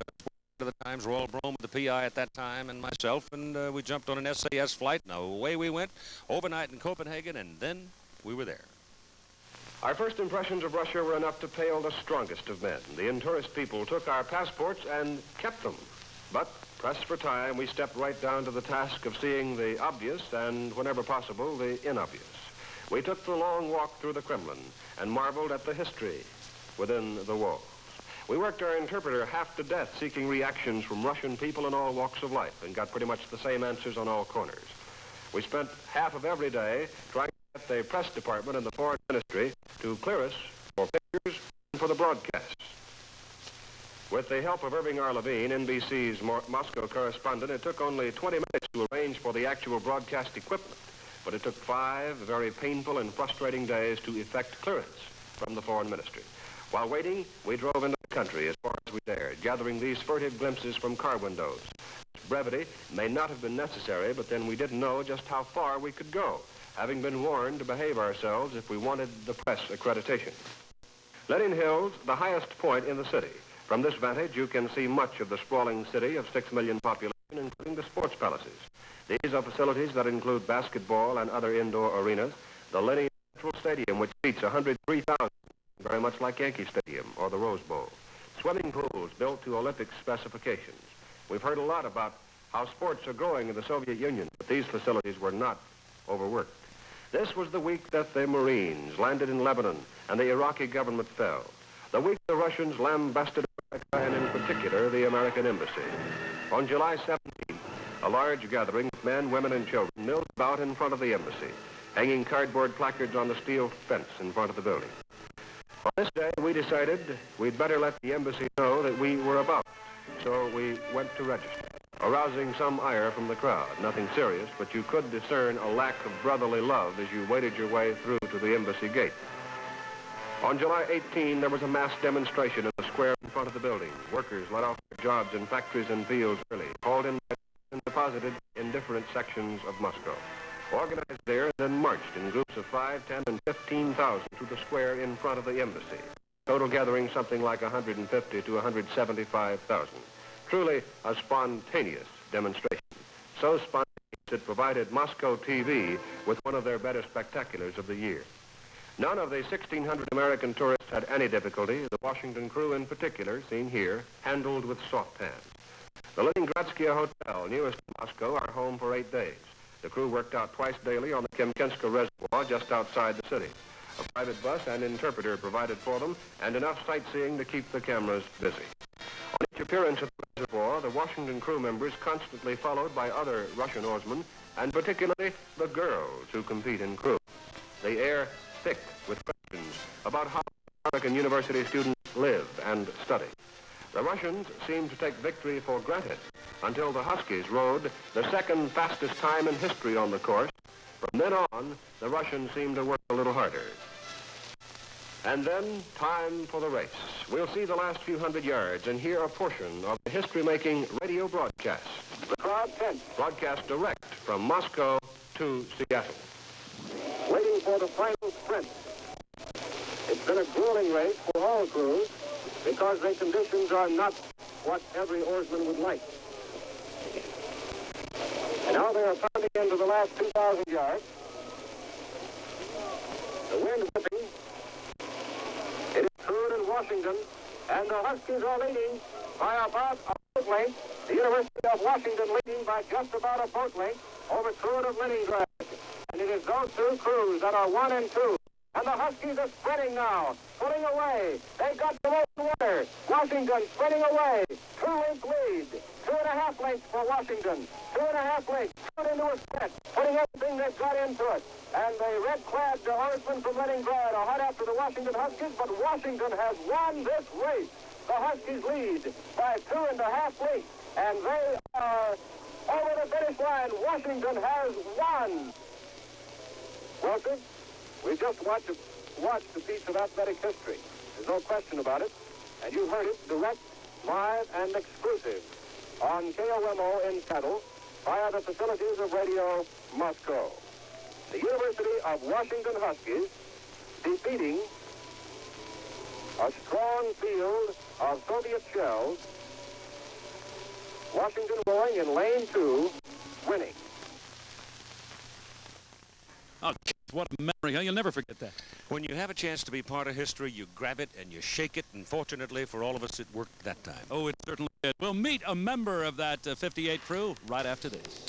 of the Times, Royal Brome, the PI at that time, and myself, and we jumped on an SAS flight, and away we went, overnight in Copenhagen, and then we were there. Our first impressions of Russia were enough to pale the strongest of men. The in-tourist people took our passports and kept them. But, pressed for time, we stepped right down to the task of seeing the obvious and, whenever possible, the inobvious. We took the long walk through the Kremlin and marveled at the history within the walls. We worked our interpreter half to death seeking reactions from Russian people in all walks of life and got pretty much the same answers on all corners. We spent half of every day trying to get the press department and the foreign ministry to clear us for pictures and for the broadcasts. With the help of Irving R. Levine, NBC's Moscow correspondent, it took only 20 minutes to arrange for the actual broadcast equipment, but it took 5 very painful and frustrating days to effect clearance from the foreign ministry. While waiting, we drove into the country as far as we dared, gathering these furtive glimpses from car windows. Brevity may not have been necessary, but then we didn't know just how far we could go, having been warned to behave ourselves if we wanted the press accreditation. Lenin Hill's the highest point in the city. From this vantage, you can see much of the sprawling city of 6 million population, including the sports palaces. These are facilities that include basketball and other indoor arenas, the Lenin Central Stadium, which seats 103,000. Very much like Yankee Stadium or the Rose Bowl. Swimming pools built to Olympic specifications. We've heard a lot about how sports are growing in the Soviet Union, but these facilities were not overworked. This was the week that the Marines landed in Lebanon and the Iraqi government fell. The week the Russians lambasted America and in particular the American embassy. On July 17th, a large gathering of men, women, and children milled about in front of the embassy, hanging cardboard placards on the steel fence in front of the building. On this day, we decided we'd better let the embassy know that we were about, so we went to register, arousing some ire from the crowd. Nothing serious, but you could discern a lack of brotherly love as you waded your way through to the embassy gate. On July 18, there was a mass demonstration in the square in front of the building. Workers let off their jobs in factories and fields early, hauled in and deposited in different sections of Moscow. Organized there and then marched in groups of 5, 10, and 15,000 to the square in front of the embassy. Total gathering something like 150 to 175,000. Truly a spontaneous demonstration. So spontaneous it provided Moscow TV with one of their better spectaculars of the year. None of the 1,600 American tourists had any difficulty. The Washington crew in particular, seen here, handled with soft hands. The Leningradsky Hotel, newest in Moscow, are home for 8 days. The crew worked out twice daily on the Kemchenska Reservoir just outside the city. A private bus and interpreter provided for them, and enough sightseeing to keep the cameras busy. On each appearance at the reservoir, the Washington crew members constantly followed by other Russian oarsmen, and particularly the girls who compete in crew. The air thick with questions about how American university students live and study. The Russians seemed to take victory for granted until the Huskies rode the second fastest time in history on the course. From then on, the Russians seemed to work a little harder. And then, time for the race. We'll see the last few hundred yards and hear a portion of the history-making radio broadcast. The crowd tense. Broadcast direct from Moscow to Seattle. Waiting for the final sprint. It's been a grueling race for all crews because the conditions are not what every oarsman would like. And now they are pounding into the last 2,000 yards. The wind whipping. It is Crude and Washington, and the Huskies are leading by about a boat length. The University of Washington leading by just about a boat length over Crude of Leningrad. And it is those two crews that are 1 and 2. And the Huskies are spreading now, pulling away. They got the open water. Washington spreading away. 2-length lead. 2.5 lengths for Washington. 2.5 lengths. Put into a sprint, putting everything they've got into it. And the red-clad oarsmen from Leningrad are hot after the Washington Huskies, but Washington has won this race. The Huskies lead by 2.5 lengths, and they are over the finish line. Washington has won. Wilson, we just watched a piece of athletic history. There's no question about it. And you heard it direct, live, and exclusive on KOMO in Seattle via the facilities of Radio Moscow. The University of Washington Huskies defeating a strong field of Soviet shells. Washington rowing in lane 2, winning. Oh, what a memory, huh? You'll never forget that. When you have a chance to be part of history, you grab it and you shake it, and fortunately for all of us, it worked that time. Oh, it certainly did. We'll meet a member of that 58 crew right after this.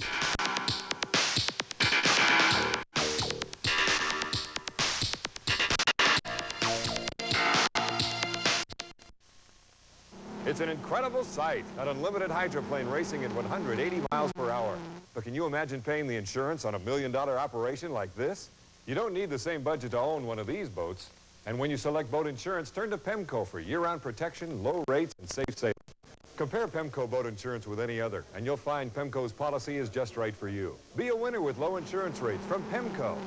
It's an incredible sight, an unlimited hydroplane racing at 180 miles per hour. But can you imagine paying the insurance on $1 million operation like this? You don't need the same budget to own one of these boats. And when you select boat insurance, turn to PEMCO for year-round protection, low rates, and safe sailing. Compare PEMCO boat insurance with any other, and you'll find PEMCO's policy is just right for you. Be a winner with low insurance rates from PEMCO.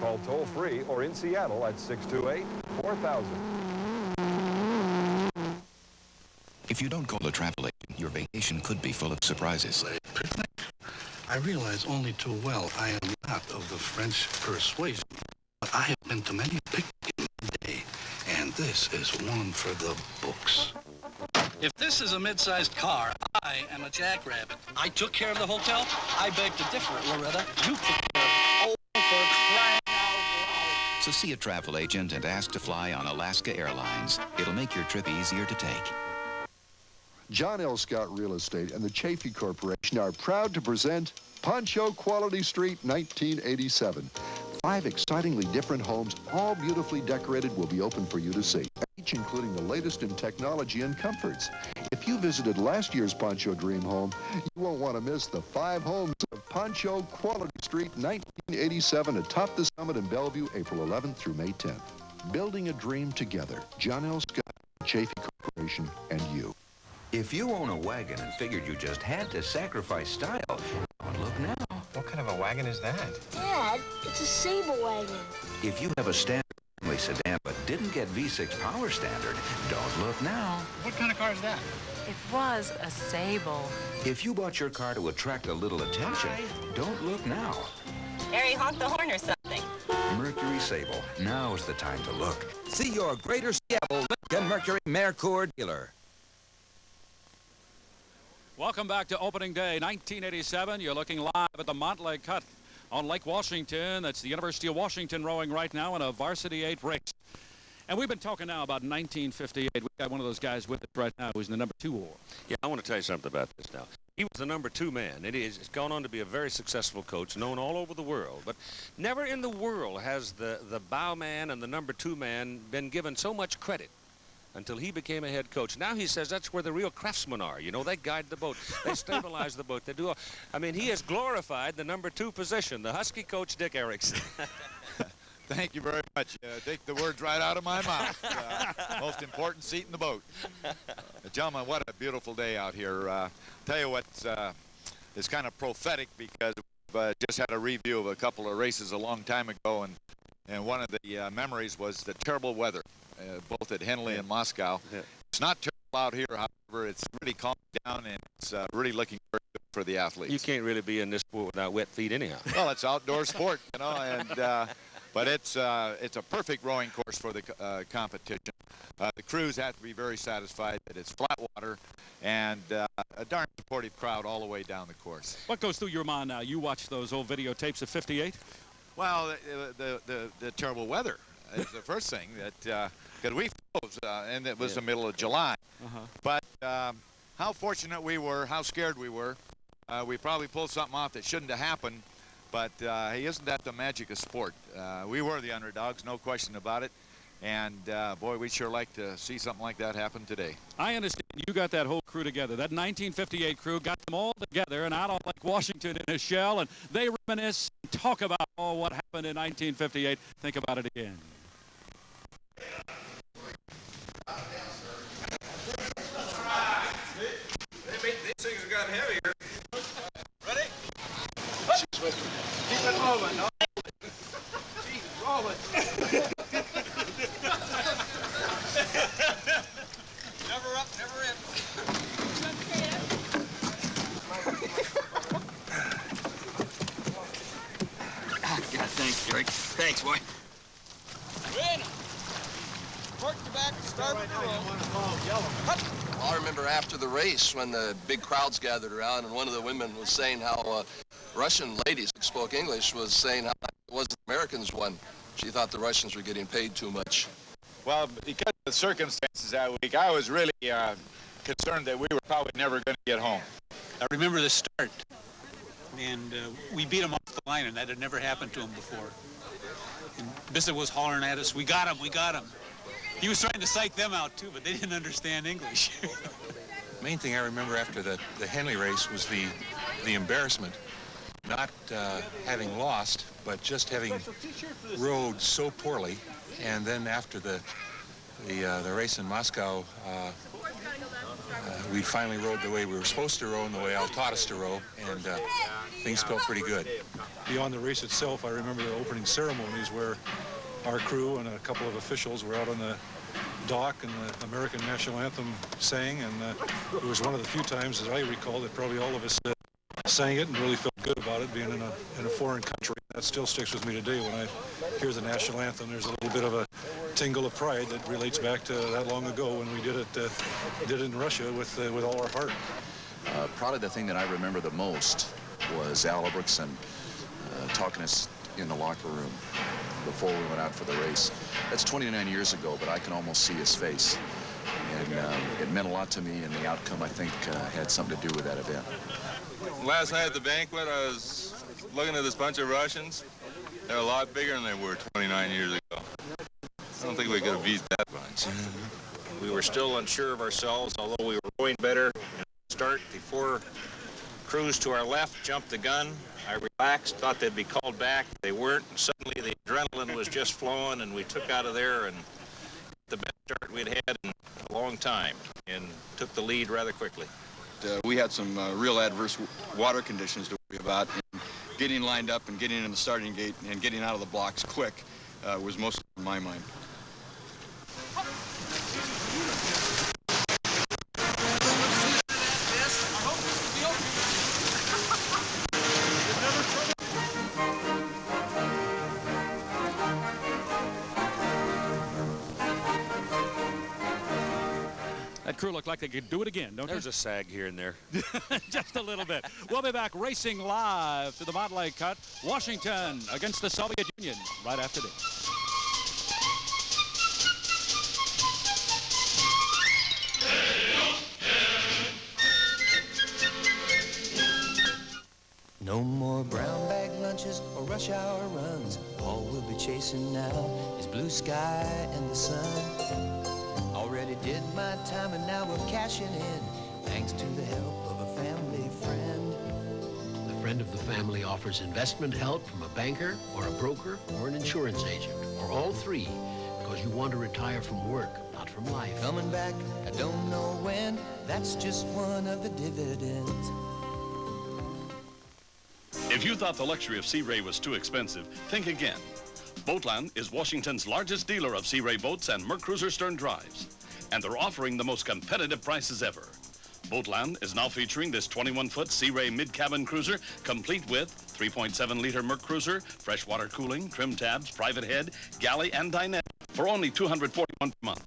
Call toll-free or in Seattle at 628-4000. If you don't call a travel agent, your vacation could be full of surprises. Picnic? I realize only too well I am not of the French persuasion, but I have been to many picnics in my day, and this is one for the books. If this is a mid-sized car, I am a jackrabbit. I took care of the hotel. I beg to differ, Loretta. You took care of it. Oh, for crying out loud. So see a travel agent and ask to fly on Alaska Airlines. It'll make your trip easier to take. John L. Scott Real Estate and the Chafee Corporation are proud to present Poncho Quality Street 1987. 5 excitingly different homes, all beautifully decorated, will be open for you to see, each including the latest in technology and comforts. If you visited last year's Poncho Dream Home, you won't want to miss the 5 homes of Poncho Quality Street 1987 atop the summit in Bellevue, April 11th through May 10th. Building a dream together. John L. Scott, Chafee Corporation, and you. If you own a wagon and figured you just had to sacrifice style, don't look now. What kind of a wagon is that? Dad, it's a Sable wagon. If you have a standard family sedan but didn't get V6 power standard, don't look now. What kind of car is that? It was a Sable. If you bought your car to attract a little attention, don't look now. Harry honked the horn or something. Mercury Sable. Now is the time to look. See your Greater Seattle Lincoln Mercury Mercour dealer. Welcome back to opening day 1987. You're looking live at the Montlake Cut on Lake Washington. That's the University of Washington rowing right now in a Varsity 8 race. And we've been talking now about 1958. We've got one of those guys with us right now who's in the number 2 war. Yeah, I want to tell you something about this now. He was the number 2 man. He's gone on to be a very successful coach, known all over the world. But never in the world has the bow man and the number 2 man been given so much credit until he became a head coach. Now he says that's where the real craftsmen are. You know, they guide the boat. They stabilize the boat. They do all. I mean, he has glorified the number 2 position, the Husky coach, Dick Erickson. Thank you very much. Take the words right out of my mouth. Most important seat in the boat. Gentlemen, what a beautiful day out here. Tell you what, it's kind of prophetic because we just had a review of a couple of races a long time ago, and And one of the memories was the terrible weather, both at Henley and Moscow. It's not terrible out here, however. It's really calmed down, and it's really looking very good for the athletes. You can't really be in this sport without wet feet anyhow. Well, it's outdoor sport, you know, and but it's a perfect rowing course for the competition. The crews have to be very satisfied that it's flat water and a darn supportive crowd all the way down the course. What goes through your mind now? You watch those old videotapes of '58? Well, the terrible weather is the first thing that because we froze and it was the middle of July. But how fortunate we were, how scared we were. We probably pulled something off that shouldn't have happened, but hey, isn't that the magic of sport? We were the underdogs, no question about it. And boy, we'd sure like to see something like that happen today. I understand you got that whole crew together. That 1958 crew got them all together and out on Lake Washington in a shell, and they reminisce and talk about what happened in 1958. Think about it again. These things have gotten heavier. Ready? Keep it moving. No. Jeez, roll it. Never up, never in. God, thanks, George. Thanks, boy. Win. Work your back, start with the roll. I remember after the race when the big crowds gathered around and one of the women was saying how Russian ladies who spoke English was saying how it was the Americans won. She thought the Russians were getting paid too much. Well, because of the circumstances that week, I was really concerned that we were probably never going to get home. I remember the start, and we beat them off the line, and that had never happened to them before. And Bissett was hollering at us, "We got him, we got him." He was trying to psych them out, too, but they didn't understand English. The main thing I remember after the Henley race was the embarrassment, not having lost, but just having rowed so poorly. And then after the race in Moscow, we finally rowed the way we were supposed to row and the way Al taught us to row, and things felt pretty good. Beyond the race itself, I remember the opening ceremonies where our crew and a couple of officials were out on the dock and the American national anthem sang, and it was one of the few times, as I recall, that probably all of us sang it and really felt good about it, being in a foreign country. That still sticks with me today when I hear the national anthem. There's a little bit of a tingle of pride that relates back to that long ago when we did it in Russia with all our heart. Probably the thing that I remember the most was Al Ibbrookson talking us in the locker room before we went out for the race. That's 29 years ago, but I can almost see his face. And it meant a lot to me, and the outcome, I think, had something to do with that event. Last night at the banquet, I was looking at this bunch of Russians. They're a lot bigger than they were 29 years ago. I don't think we could have beat that bunch. We were still unsure of ourselves, although we were rowing better. At the start, the four crews to our left jumped the gun. I relaxed, thought they'd be called back. They weren't, and suddenly the adrenaline was just flowing, and we took out of there and the best start we'd had in a long time, and took the lead rather quickly. We had some real adverse water conditions to worry about, and getting lined up and getting in the starting gate and getting out of the blocks quick was mostly on my mind. That crew looked like they could do it again, don't There's a sag here and there. Just a little bit. We'll be back racing live to the Montlake Cut, Washington against the Soviet Union right after this. No more brown bag lunches or rush hour runs. All we'll be chasing now is blue sky and the sun. Already did my time and now we're cashing in, thanks to the help of a family friend. The friend of the family offers investment help from a banker or a broker or an insurance agent, or all three, because you want to retire from work, not from life. Coming back, I don't know when, that's just one of the dividends. If you thought the luxury of Sea Ray was too expensive, think again. Boatland is Washington's largest dealer of Sea Ray boats and Mercruiser stern drives, and they're offering the most competitive prices ever. Boatland is now featuring this 21-foot Sea Ray mid-cabin cruiser, complete with 3.7-liter Mercruiser, freshwater cooling, trim tabs, private head, galley, and dinette for only $241 per month.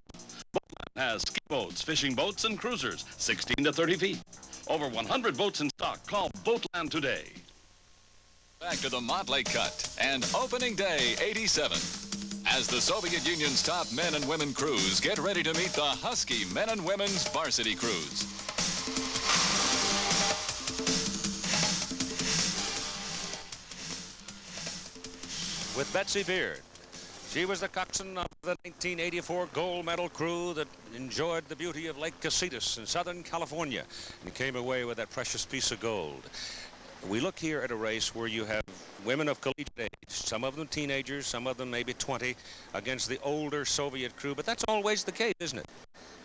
Boatland has ski boats, fishing boats, and cruisers, 16 to 30 feet. Over 100 boats in stock. Call Boatland today. Back to the Motley Cut and opening day 87. As the Soviet Union's top men and women crews get ready to meet the Husky men and women's varsity crews. With Betsy Beard. She was the coxswain of the 1984 gold medal crew that enjoyed the beauty of Lake Casitas in Southern California and came away with that precious piece of gold. We look here at a race where you have women of collegiate age, some of them teenagers, some of them maybe 20, against the older Soviet crew, but that's always the case, isn't it?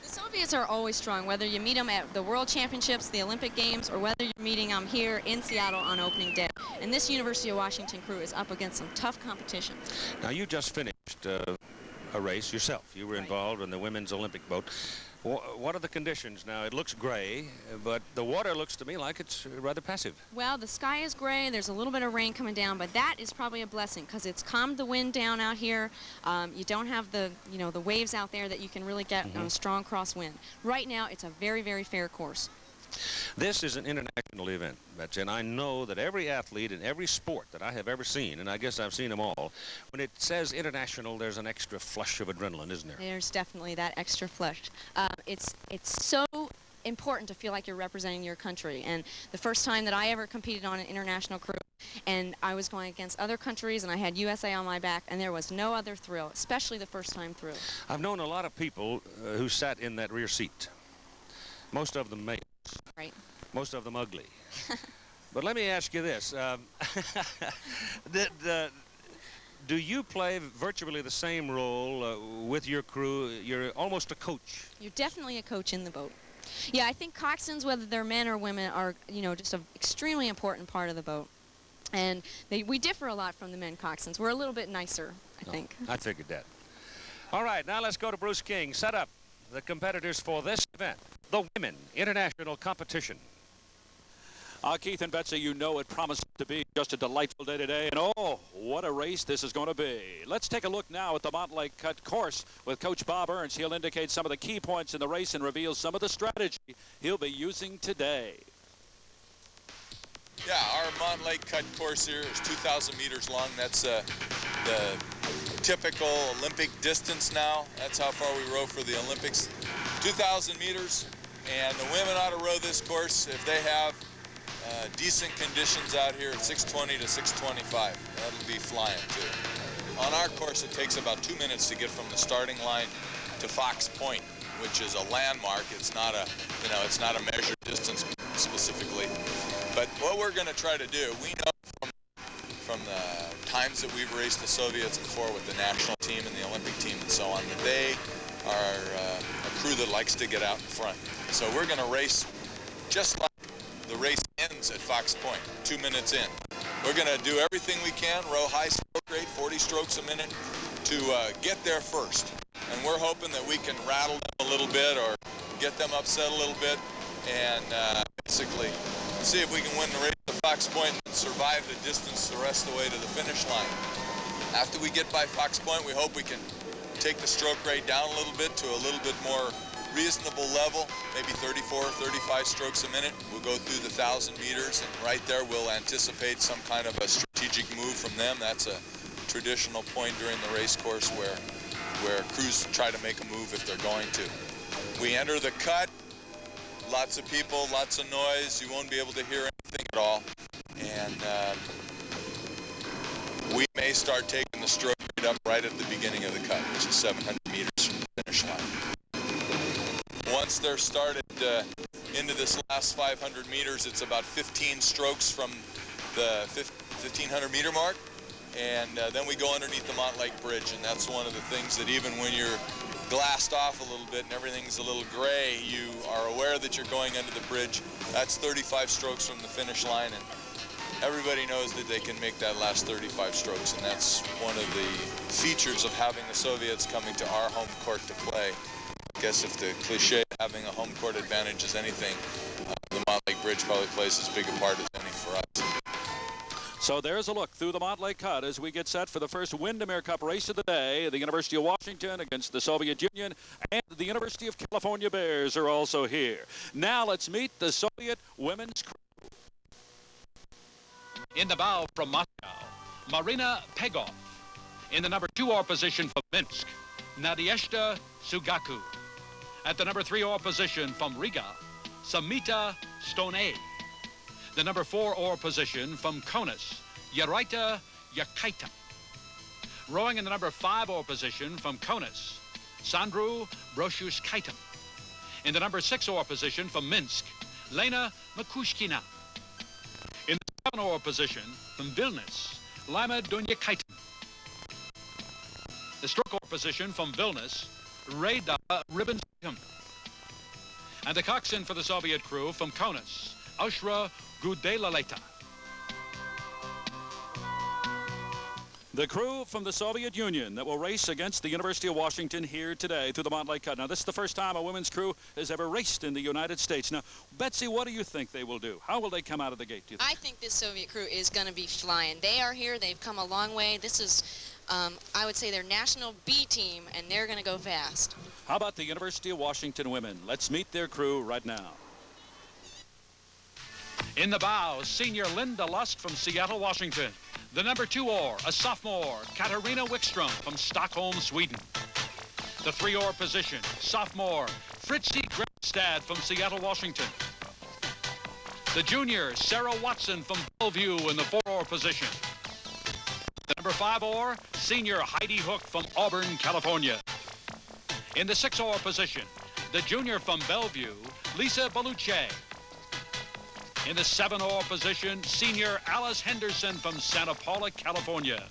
The Soviets are always strong, whether you meet them at the World Championships, the Olympic Games, or whether you're meeting them here in Seattle on opening day. And this University of Washington crew is up against some tough competition. Now, you just finished a race yourself. You were involved in the women's Olympic boat. What are the conditions now? It looks gray, but the water looks to me like it's rather passive. Well, the sky is gray. There's a little bit of rain coming down, but that is probably a blessing because it's calmed the wind down out here. You don't have the, the waves out there that you can really get on a strong crosswind. Right now, it's a very, very fair course. This is an international event, Betsy, and I know that every athlete in every sport that I have ever seen, and I guess I've seen them all, when it says international, there's an extra flush of adrenaline, isn't there? There's definitely that extra flush. It's so important to feel like you're representing your country. And the first time that I ever competed on an international crew, and I was going against other countries, and I had USA on my back, and there was no other thrill, especially the first time through. I've known a lot of people who sat in that rear seat. Most of them males. Right. Most of them ugly. But let me ask you this. Do you play virtually the same role with your crew? You're almost a coach. You're definitely a coach in the boat. Yeah, I think coxswains, whether they're men or women, are, just an extremely important part of the boat. And we differ a lot from the men coxswains. We're a little bit nicer, I think. I figured that. All right, now let's go to Bruce King. Set up the competitors for this event, the Women International Competition. Keith and Betsy, it promises to be just a delightful day today, and oh, what a race this is going to be. Let's take a look now at the Motley Cut course with Coach Bob Ernst. He'll indicate some of the key points in the race and reveal some of the strategy he'll be using today. Yeah, our Mont Lake Cut course here is 2,000 meters long. That's the typical Olympic distance now. That's how far we row for the Olympics. 2,000 meters, and the women ought to row this course if they have decent conditions out here at 6:20 to 6:25. That'll be flying too. On our course, it takes about 2 minutes to get from the starting line to Fox Point, which is a landmark. It's not a, it's not a measured distance specifically. But what we're going to try to do, we know from the times that we've raced the Soviets before with the national team and the Olympic team and so on, that they are a crew that likes to get out in front. So we're going to race just like the race ends at Fox Point, 2 minutes in. We're going to do everything we can, row high stroke rate, 40 strokes a minute, to get there first. And we're hoping that we can rattle them a little bit or get them upset a little bit and basically see if we can win the race at Fox Point and survive the distance the rest of the way to the finish line. After we get by Fox Point, we hope we can take the stroke rate down a little bit to a little bit more reasonable level, maybe 34, 35 strokes a minute. We'll go through the 1,000 meters, and right there we'll anticipate some kind of a strategic move from them. That's a traditional point during the race course where crews try to make a move if they're going to. We enter the cut, lots of people, lots of noise. You won't be able to hear anything at all. And we may start taking the stroke rate up right at the beginning of the cut, which is 700 meters from the finish line. Once they're started into this last 500 meters, it's about 15 strokes from the 1,500 meter mark. And then we go underneath the Mont Lake Bridge, and that's one of the things that even when you're glassed off a little bit and everything's a little gray, you are aware that you're going under the bridge. That's 35 strokes from the finish line, and everybody knows that they can make that last 35 strokes, and that's one of the features of having the Soviets coming to our home court to play. I guess if the cliche of having a home court advantage is anything, the Montlake Bridge probably plays as big a part as any for us. So there's a look through the Montlake Cut as we get set for the first Windermere Cup race of the day. The University of Washington against the Soviet Union, and the University of California Bears are also here. Now let's meet the Soviet women's crew. In the bow from Moscow, Marina Pegov. In the number 2 oar position from Minsk, Nadezhda Sugaku. At the number 3 oar position from Riga, Samita Stoney. The number 4 oar position from Kaunas, Yaraita Yakaita. Rowing in the number 5 oar position from Kaunas, Sandru Broshuskaitam. In the number 6 oar position from Minsk, Lena Makushkina. In the 7 oar position from Vilnius, Lima Dunyakaitam. The stroke oar position from Vilnius, Reda Ribbonskaitam. And the coxswain for the Soviet crew from Kaunas, Aushra Gudelaleta. The crew from the Soviet Union that will race against the University of Washington here today through the Montlake Cut. Now, this is the first time a women's crew has ever raced in the United States. Now, Betsy, what do you think they will do? How will they come out of the gate, do you think? I think this Soviet crew is going to be flying. They are here. They've come a long way. This is, I would say, their national B team, and they're going to go fast. How about the University of Washington women? Let's meet their crew right now. In the bow, senior Linda Lusk from Seattle, Washington. The number 2 oar, a sophomore, Katarina Wickstrom from Stockholm, Sweden. The 3 oar position, sophomore, Fritzi Grimstad from Seattle, Washington. The junior, Sarah Watson from Bellevue in the 4 oar position. The number 5 oar, senior Heidi Hook from Auburn, California. In the 6 oar position, the junior from Bellevue, Lisa Baluche. In the 7 oar position, senior Alice Henderson from Santa Paula, California.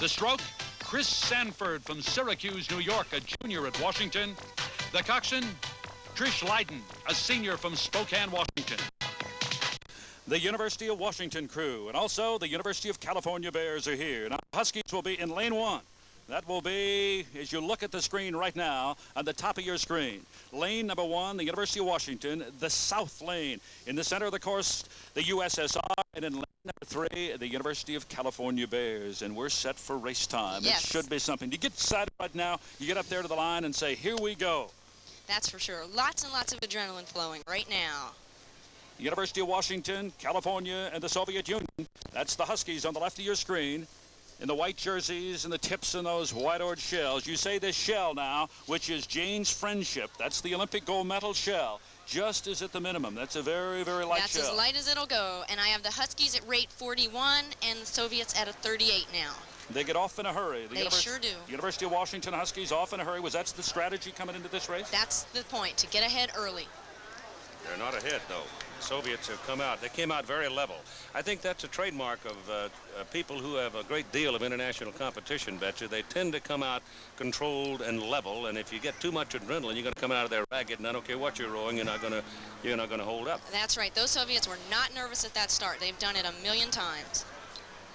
The stroke, Chris Sanford from Syracuse, New York, a junior at Washington. The coxswain, Trish Leiden, a senior from Spokane, Washington. The University of Washington crew and also the University of California Bears are here. Now, Huskies will be in lane 1. That will be, as you look at the screen right now, on the top of your screen. Lane number 1, the University of Washington, the south lane. In the center of the course, the USSR, and in lane number 3, the University of California Bears. And we're set for race time. Yes. It should be something. You get excited right now, you get up there to the line and say, here we go. That's for sure. Lots and lots of adrenaline flowing right now. The University of Washington, California, and the Soviet Union. That's the Huskies on the left of your screen. In the white jerseys and the tips and those white-ored shells. You say this shell now, which is Jane's Friendship. That's the Olympic gold medal shell, just as at the minimum. That's a very, very light shell. That's as light as it'll go. And I have the Huskies at rate 41 and the Soviets at a 38 now. They get off in a hurry. They sure do. The University of Washington Huskies off in a hurry. Was that the strategy coming into this race? That's the point, to get ahead early. They're not ahead, though. The Soviets have come out. They came out very level. I think that's a trademark of people who have a great deal of international competition, Betsy. They tend to come out controlled and level, and if you get too much adrenaline, you're going to come out of there ragged, and I don't care what you're rowing, you're not going to hold up. That's right. Those Soviets were not nervous at that start. They've done it a million times.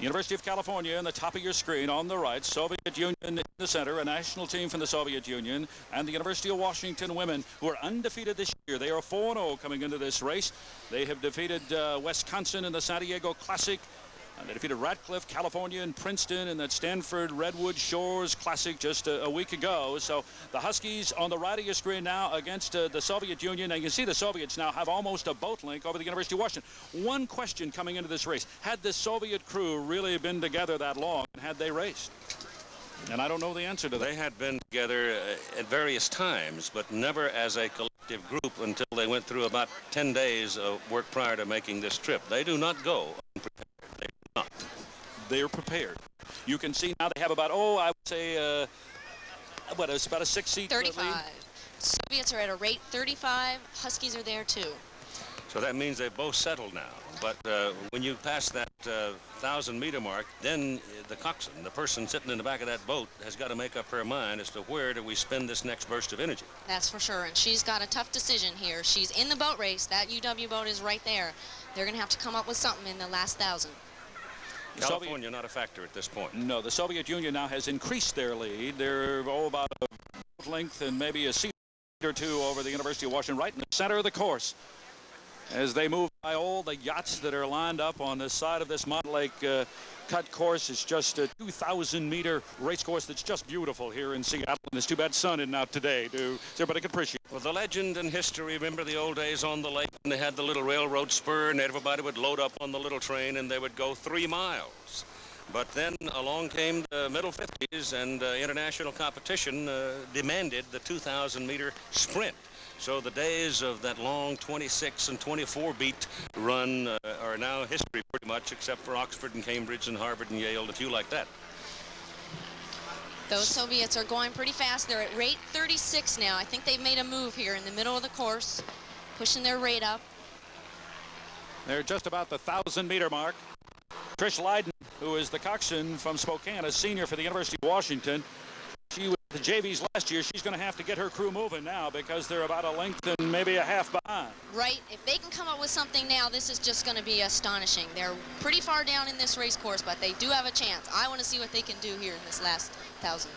University of California in the top of your screen on the right, Soviet Union in the center, a national team from the Soviet Union, and the University of Washington women who are undefeated this year. They are 4-0 coming into this race. They have defeated Wisconsin in the San Diego Classic. They defeated Radcliffe, California, and Princeton in that Stanford Redwood Shores Classic just a week ago. So the Huskies on the right of your screen now against the Soviet Union. And you can see the Soviets now have almost a boat link over the University of Washington. One question coming into this race. Had the Soviet crew really been together that long, and had they raced? And I don't know the answer to that. They had been together at various times, but never as a collective group until they went through about 10 days of work prior to making this trip. They do not go unprepared. They do not. They're prepared. You can see now they have about, I would say, it's about a 6-seat 35. lead. Soviets are at a rate 35. Huskies are there, too. So that means they've both settled now. But when you pass that 1,000-meter mark, then the coxswain, the person sitting in the back of that boat, has got to make up her mind as to where do we spend this next burst of energy. That's for sure. And she's got a tough decision here. She's in the boat race. That UW boat is right there. They're going to have to come up with something in the last 1,000. California not a factor at this point. No, the Soviet Union now has increased their lead. They're about a length and maybe a seat or two over the University of Washington, right in the center of the course. As they move by all the yachts that are lined up on the side of this Mont Lake cut course. It's just a 2,000-meter race course that's just beautiful here in Seattle. And it's too bad sun isn't out today so everybody can appreciate it. Well, the legend and history, remember the old days on the lake when they had the little railroad spur and everybody would load up on the little train and they would go 3 miles. But then along came the middle 50s and international competition demanded the 2,000-meter sprint. So the days of that long 26 and 24 beat run are now history pretty much, except for Oxford and Cambridge and Harvard and Yale and a few like that. Those Soviets are going pretty fast. They're at rate 36 now. I think they've made a move here in the middle of the course, pushing their rate up. They're just about the 1,000-meter mark. Trish Leiden, who is the coxswain from Spokane, a senior for the University of Washington. She was the JVs last year. She's going to have to get her crew moving now because they're about a length and maybe a half behind. Right. If they can come up with something now, this is just going to be astonishing. They're pretty far down in this race course, but they do have a chance. I want to see what they can do here in this last 1,000.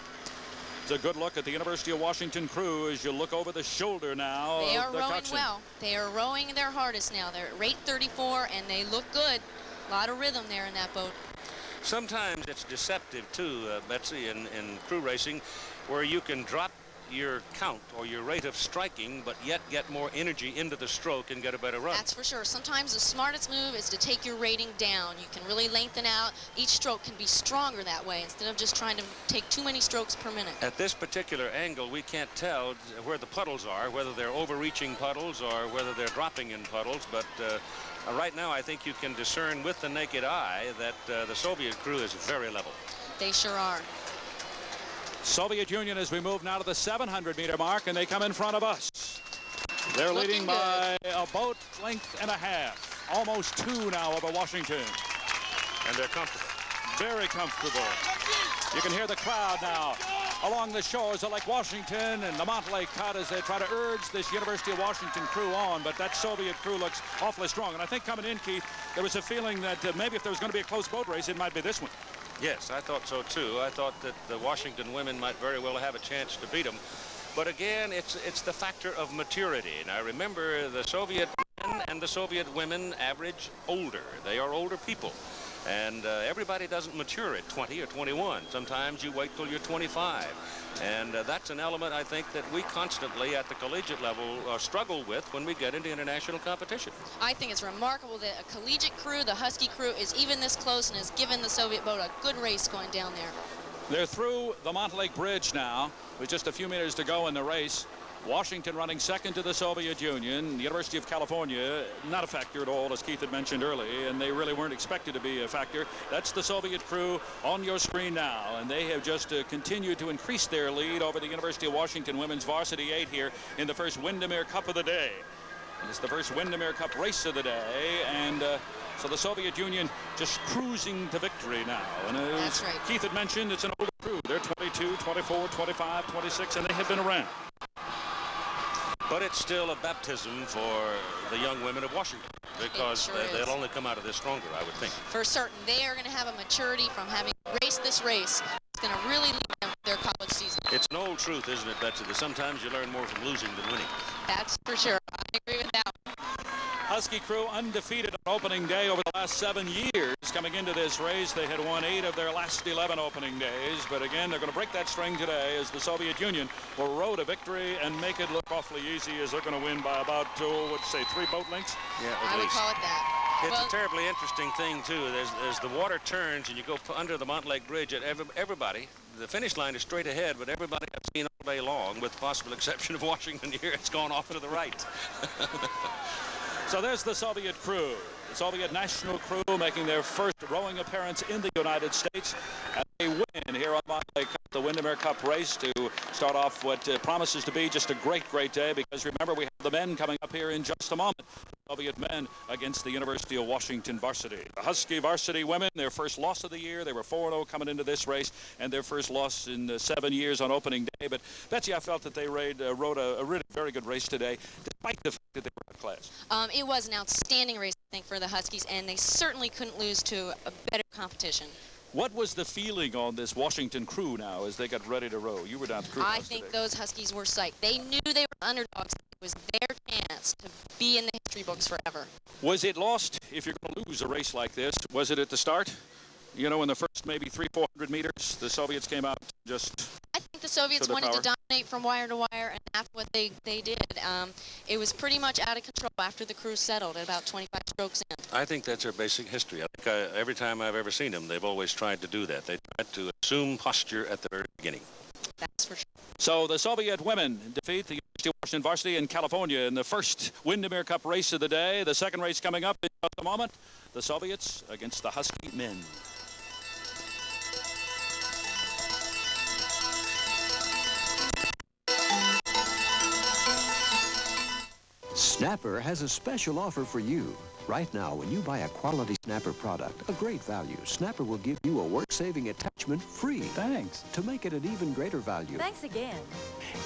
It's a good look at the University of Washington crew as you look over the shoulder now. They are the rowing coxswain. well. They are rowing their hardest now. They're at rate 34, and they look good. A lot of rhythm there in that boat. Sometimes it's deceptive, too, Betsy, in crew racing, where you can drop your count or your rate of striking, but yet get more energy into the stroke and get a better run. That's for sure. Sometimes the smartest move is to take your rating down. You can really lengthen out. Each stroke can be stronger that way instead of just trying to take too many strokes per minute. At this particular angle, we can't tell where the puddles are, whether they're overreaching puddles or whether they're dropping in puddles, but right now I think you can discern with the naked eye that the Soviet crew is very level. They sure are. Soviet Union as we move now to the 700-meter mark, and they come in front of us. They're leading by a boat length and a half. Almost 2 now over Washington. And they're comfortable. Very comfortable. You can hear the crowd now along the shores of Lake Washington and the Mont Lake cut as they try to urge this University of Washington crew on, but that Soviet crew looks awfully strong. And I think coming in, Keith, there was a feeling that maybe if there was going to be a close boat race, it might be this one. Yes, I thought so too. I thought that the Washington women might very well have a chance to beat them. But again, it's the factor of maturity. Now remember, the Soviet men and the Soviet women average older. They are older people. And everybody doesn't mature at 20 or 21. Sometimes you wait till you're 25. And that's an element, I think, that we constantly at the collegiate level struggle with when we get into international competition. I think it's remarkable that a collegiate crew, the Husky crew, is even this close and has given the Soviet boat a good race going down there. They're through the Mont Lake Bridge now with just a few meters to go in the race. Washington running second to the Soviet Union. The University of California, not a factor at all, as Keith had mentioned early, and they really weren't expected to be a factor. That's the Soviet crew on your screen now, and they have just continued to increase their lead over the University of Washington women's varsity 8 here in the first Windermere Cup of the day. And it's the first Windermere Cup race of the day, and so the Soviet Union just cruising to victory now. And as That's right. Keith had mentioned, it's an older crew. They're 22, 24, 25, 26, and they have been around. But it's still a baptism for the young women of Washington because sure they'll only come out of this stronger, I would think. For certain, they are going to have a maturity from having raced this race. It's going to really lead them their college season. It's an old truth, isn't it, Betsy, that sometimes you learn more from losing than winning. That's for sure. I agree with that one. Husky crew undefeated on opening day over the last 7 years. Coming into this race, they had won 8 of their last 11 opening days. But again, they're going to break that string today as the Soviet Union will row to victory and make it look awfully easy as they're going to win by about, what'd you say, 3 boat lengths? Yeah, I would call it that. It's a terribly interesting thing, too. As the water turns and you go under the Mont Lake Bridge, everybody, the finish line is straight ahead, but everybody I've seen all day long, with the possible exception of Washington here, it's gone off to the right. So there's the Soviet crew, the Soviet national crew making their first rowing appearance in the United States. And they win here on Mont Lake Cup, the Windermere Cup race, to start off what promises to be just a great, great day. Because remember, we have the men coming up here in just a moment. Soviet men against the University of Washington varsity. The Husky varsity women, their first loss of the year. They were 4-0 coming into this race, and their first loss in 7 years on opening day. But Betsy, I felt that they rode a really very good race today, despite the fact that they were out of class. It was an outstanding race. think, for the Huskies, and they certainly couldn't lose to a better competition. What was the feeling on this Washington crew now as they got ready to row? You were down at the crew I house think today. those Huskies were psyched. They knew they were underdogs. It was their chance to be in the history books forever. Was it lost if you're going to lose a race like this? Was it at the start? You know, in the first maybe 300-400 meters, the Soviets came out just... I think the Soviets wanted to dominate from wire to wire, and that's what they did. It was pretty much out of control after the crew settled at about 25 strokes in. I think that's their basic history. I think every time I've ever seen them, they've always tried to do that. They tried to assume posture at the very beginning. That's for sure. So the Soviet women defeat the University of Washington varsity in California in the first Windermere Cup race of the day. The second race coming up in just a moment. The Soviets against the Husky men. Snapper has a special offer for you. Right now, when you buy a quality Snapper product, a great value, Snapper will give you a work-saving attachment free. Thanks. To make it an even greater value. Thanks again.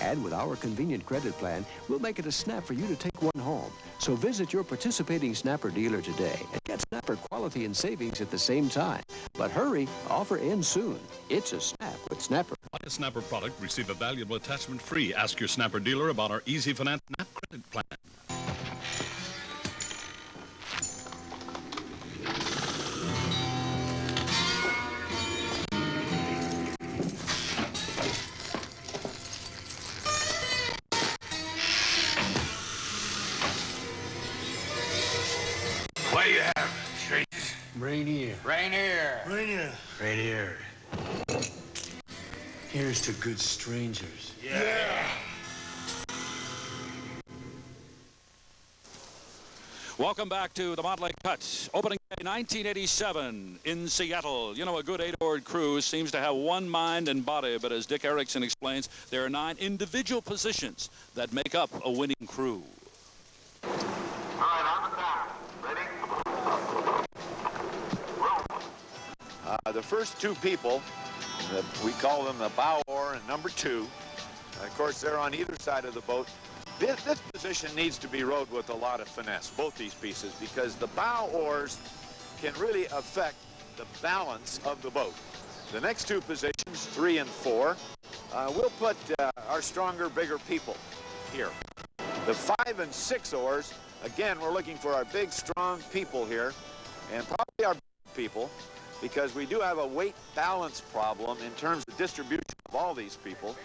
And with our convenient credit plan, we'll make it a snap for you to take one home. So visit your participating Snapper dealer today and get Snapper quality and savings at the same time. But hurry, offer ends soon. It's a snap with Snapper. Buy a Snapper product, receive a valuable attachment free. Ask your Snapper dealer about our Easy Finance Snap credit plan. What do you have, strangers? Rainier. Rainier. Rainier. Rainier. Here's to good strangers. Yeah. Welcome back to the Montlake Cut. Opening day 1987 in Seattle. You know, a good 8-oared cruise seems to have one mind and body, but as Dick Erickson explains, there are 9 individual positions that make up a winning crew. The first 2 people, we call them the bow oar and number 2. Of course, they're on either side of the boat. This position needs to be rowed with a lot of finesse, both these pieces, because the bow oars can really affect the balance of the boat. The next 2 positions, 3 and 4, we'll put our stronger, bigger people here. The 5 and 6 oars, again, we're looking for our big, strong people here, and probably our big people, because we do have a weight balance problem in terms of distribution of all these people.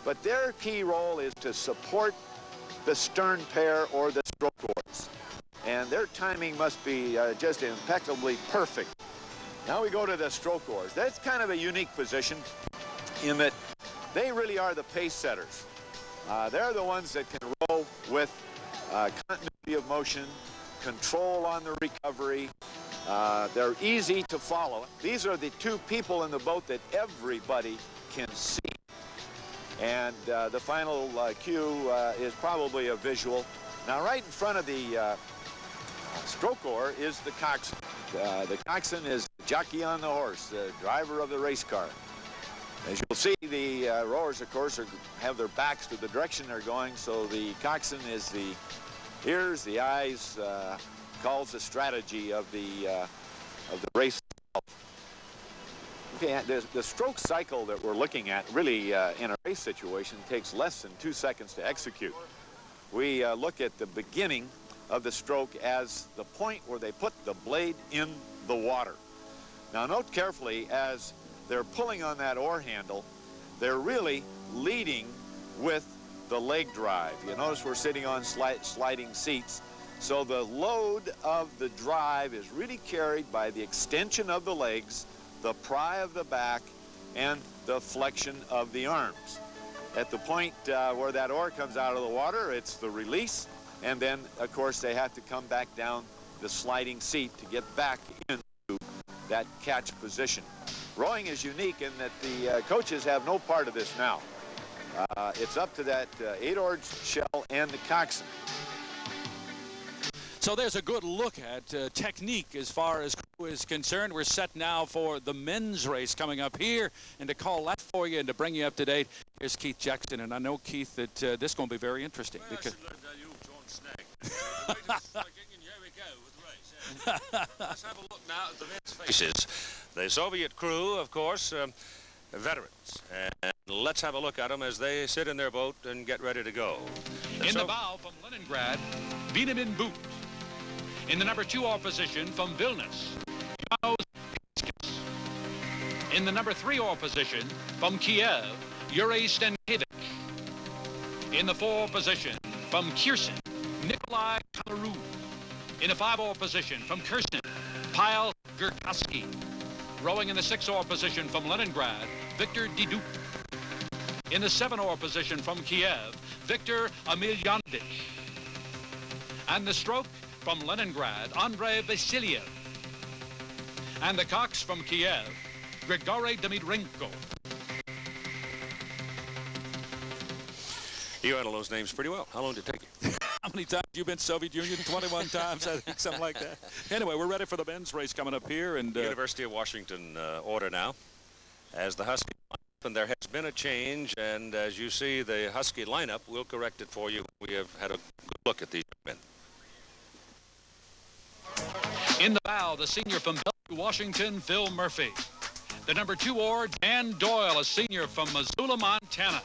But their key role is to support the stern pair or the stroke oars. And their timing must be just impeccably perfect. Now we go to the stroke oars. That's kind of a unique position in that they really are the pace setters. They're the ones that can row with continuity of motion, control on the recovery. They're easy to follow. These are the 2 people in the boat that everybody can see. And the final cue is probably a visual. Now, right in front of the stroke oar is the coxswain. The coxswain is the jockey on the horse, the driver of the race car. As you'll see, the rowers, of course, have their backs to the direction they're going, so the coxswain is the ears, the eyes, calls the strategy of the race itself. Okay, the stroke cycle that we're looking at really in a race situation takes less than 2 seconds to execute. We look at the beginning of the stroke as the point where they put the blade in the water. Now note carefully, as they're pulling on that oar handle, they're really leading with the leg drive. You notice we're sitting on sliding seats. So the load of the drive is really carried by the extension of the legs, the pry of the back, and the flexion of the arms. At the point where that oar comes out of the water, it's the release, and then, of course, they have to come back down the sliding seat to get back into that catch position. Rowing is unique in that the coaches have no part of this now. It's up to that 8-oared shell and the coxswain. So there's a good look at technique as far as crew is concerned. We're set now for the men's race coming up here. And to call that for you and to bring you up to date, here's Keith Jackson. And I know, Keith, that this is going to be very interesting. Because... Let's have a look now at the men's faces. The Soviet crew, of course, veterans. And let's have a look at them as they sit in their boat and get ready to go. In the bow from Leningrad, Vitamin Boot. In the number 2 oar position from Vilnius, Janos Piskis. In the number 3 oar position from Kiev, Yuri Stenkiewicz. In the 4 oar position from Kherson, Nikolai Kamarud. In the 5 oar position from Kherson, Pavel Gerkowski. Rowing in the 6 oar position from Leningrad, Victor Diduk. In the 7 oar position from Kiev, Victor Emilyanovich. And the stroke from Leningrad, Andrei Vasilyev. And the cox from Kiev, Grigory Dmitrenko. You handle those names pretty well. How long did it take you? How many times have you been Soviet Union? 21 times, I think, something like that. Anyway, we're ready for the men's race coming up here. And University of Washington order now. As the Husky lineup, and there has been a change, and as you see the Husky lineup, we'll correct it for you. We have had a good look at these men. In the bow, the senior from Bellevue, Washington, Phil Murphy. The number 2 oar, Dan Doyle, a senior from Missoula, Montana.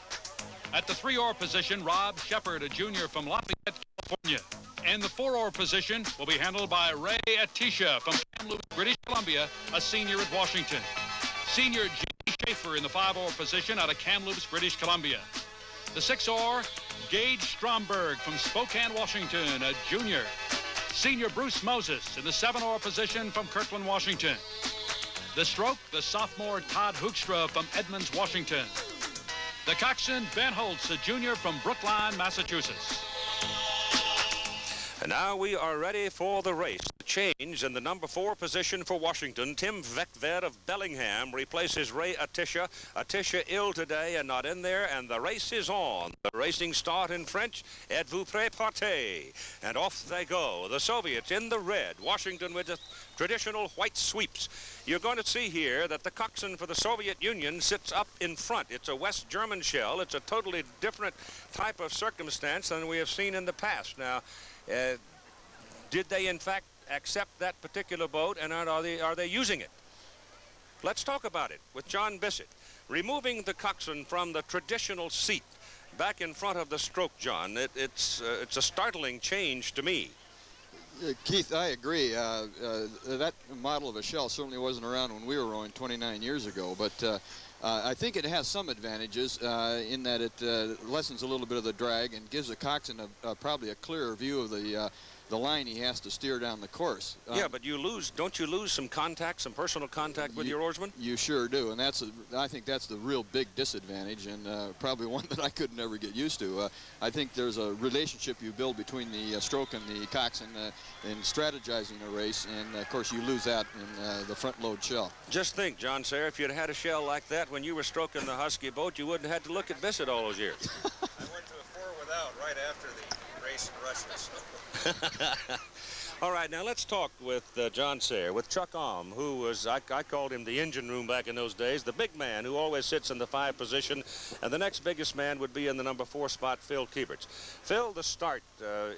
At the 3 oar position, Rob Shepard, a junior from Lafayette, California. And the 4 oar position will be handled by Ray Atisha from Kamloops, British Columbia, a senior at Washington. Senior J.D. Schaefer in the 5 oar position out of Kamloops, British Columbia. The 6 oar, Gage Stromberg from Spokane, Washington, a junior. Senior Bruce Moses in the 7 oar position from Kirkland, Washington. The stroke, the sophomore Todd Hoekstra from Edmonds, Washington. The coxswain, Ben Holtz, a junior from Brookline, Massachusetts. And now we are ready for the race. The change in the number 4 position for Washington. Tim Vekved of Bellingham replaces Ray Atisha. Atisha ill today and not in there, and the race is on. The racing start in French. Êtes-vous prêt, partez? And off they go. The Soviets in the red. Washington with the traditional white sweeps. You're going to see here that the coxswain for the Soviet Union sits up in front. It's a West German shell. It's a totally different type of circumstance than we have seen in the past. Now, did they in fact accept that particular boat, and are they using it? Let's talk about it with John Bissett. Removing the coxswain from the traditional seat back in front of the stroke, John, it's a startling change to me. Keith, I agree. That model of a shell certainly wasn't around when we were rowing 29 years ago, but I think it has some advantages in that it lessens a little bit of the drag and gives the coxswain probably a clearer view of the line he has to steer down the course. Yeah, but don't you lose some contact, some personal contact with your oarsman? You sure do, and I think that's the real big disadvantage, and probably one that I could never get used to. I think there's a relationship you build between the stroke and the coxswain in strategizing a race, and of course you lose that in the front load shell. Just think, John Sayre, if you'd had a shell like that when you were stroking the Husky boat, you wouldn't have had to look at Bissett all those years. I went to a 4 without right after the race in Russia. So. All right, now let's talk with John Sayre, with Chuck Alm, who was, I called him the engine room back in those days, the big man who always sits in the 5 position, and the next biggest man would be in the number 4 spot, Phil Kieberts. Phil, the start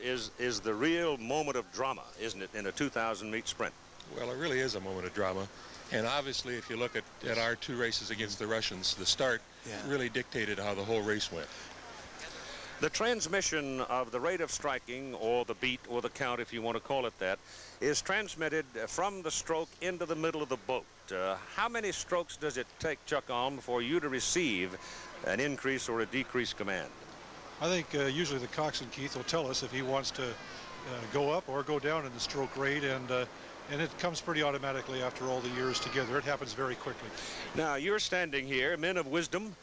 is the real moment of drama, isn't it, in a 2,000-meet sprint? Well, it really is a moment of drama. And obviously, if you look at our 2 races against the Russians, the start really dictated how the whole race went. The transmission of the rate of striking, or the beat, or the count, if you want to call it that, is transmitted from the stroke into the middle of the boat. How many strokes does it take, Chuck Alm, for you to receive an increase or a decreased command? I think usually the coxswain, Keith, will tell us if he wants to go up or go down in the stroke rate, and it comes pretty automatically after all the years together. It happens very quickly. Now, you're standing here, men of wisdom.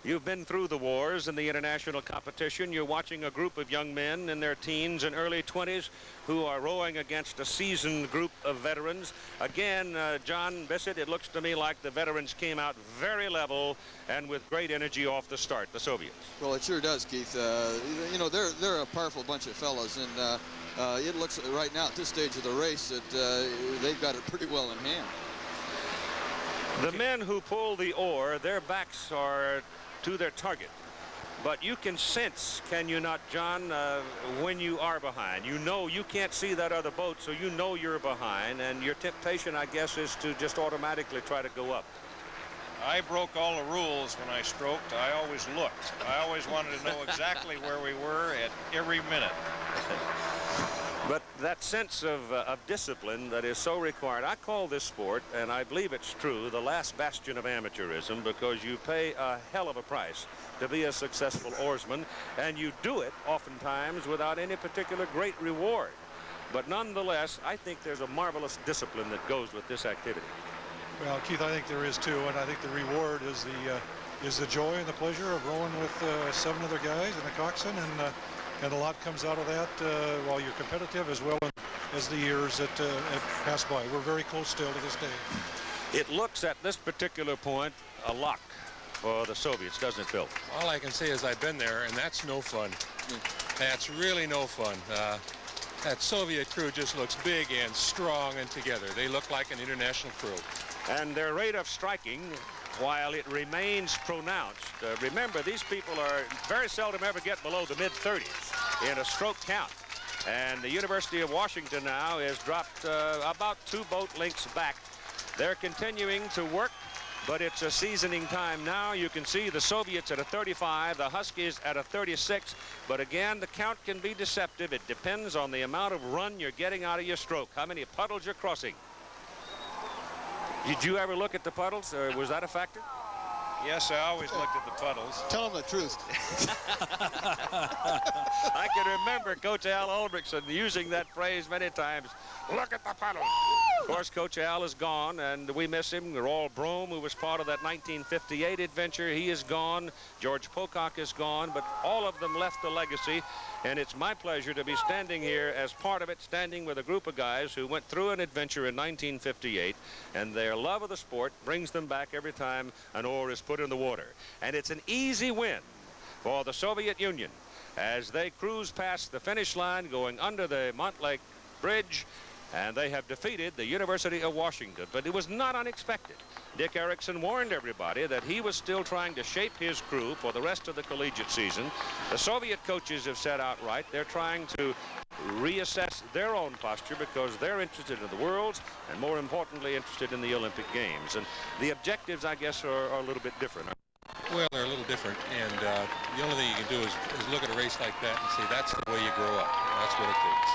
You've been through the wars and the international competition. You're watching a group of young men in their teens and early 20s who are rowing against a seasoned group of veterans. Again, John Bissett, it looks to me like the veterans came out very level and with great energy off the start, the Soviets. Well, it sure does, Keith. You know, they're a powerful bunch of fellas, and it looks right now at this stage of the race that they've got it pretty well in hand. The men who pull the oar, their backs are to their target. But you can sense, can you not, John, when you are behind. You know you can't see that other boat, so you know you're behind, and your temptation, I guess, is to just automatically try to go up. I broke all the rules when I stroked. I always looked. I always wanted to know exactly where we were at every minute. But that sense of discipline that is so required, I call this sport, and I believe it's true, the last bastion of amateurism, because you pay a hell of a price to be a successful oarsman, and you do it oftentimes without any particular great reward. But nonetheless, I think there's a marvelous discipline that goes with this activity. Well, Keith, I think there is too, and I think the reward is the joy and the pleasure of rowing with 7 other guys and a coxswain, and a lot comes out of that while you're competitive, as well as the years that have passed by. We're very close still to this day. It looks at this particular point a lock for the Soviets, doesn't it, Phil? All I can say is I've been there, and that's no fun. That's really no fun. That Soviet crew just looks big and strong and together. They look like an international crew. And their rate of striking, while it remains pronounced, remember, these people are very seldom ever get below the mid-30s in a stroke count. And the University of Washington now has dropped about 2 boat lengths back. They're continuing to work, but it's a seasoning time now. You can see the Soviets at a 35, the Huskies at a 36. But again, the count can be deceptive. It depends on the amount of run you're getting out of your stroke, how many puddles you're crossing. Did you ever look at the puddles, or was that a factor? Yes, I always looked at the puddles. Tell them the truth. I can remember Coach Al Ulbrichson using that phrase many times. Look at the puddles. Of course, Coach Al is gone, and we miss him. Raul Brome, who was part of that 1958 adventure, he is gone. George Pocock is gone, but all of them left a legacy. And it's my pleasure to be standing here as part of it, standing with a group of guys who went through an adventure in 1958, and their love of the sport brings them back every time an oar is put in the water. And it's an easy win for the Soviet Union as they cruise past the finish line going under the Montlake Bridge, and they have defeated the University of Washington. But it was not unexpected. Dick Erickson warned everybody that he was still trying to shape his crew for the rest of the collegiate season. The Soviet coaches have said outright they're trying to reassess their own posture because they're interested in the Worlds and, more importantly, interested in the Olympic Games. And the objectives, I guess, are a little bit different. Well, they're a little different, and the only thing you can do is look at a race like that and say that's the way you grow up. That's what it takes.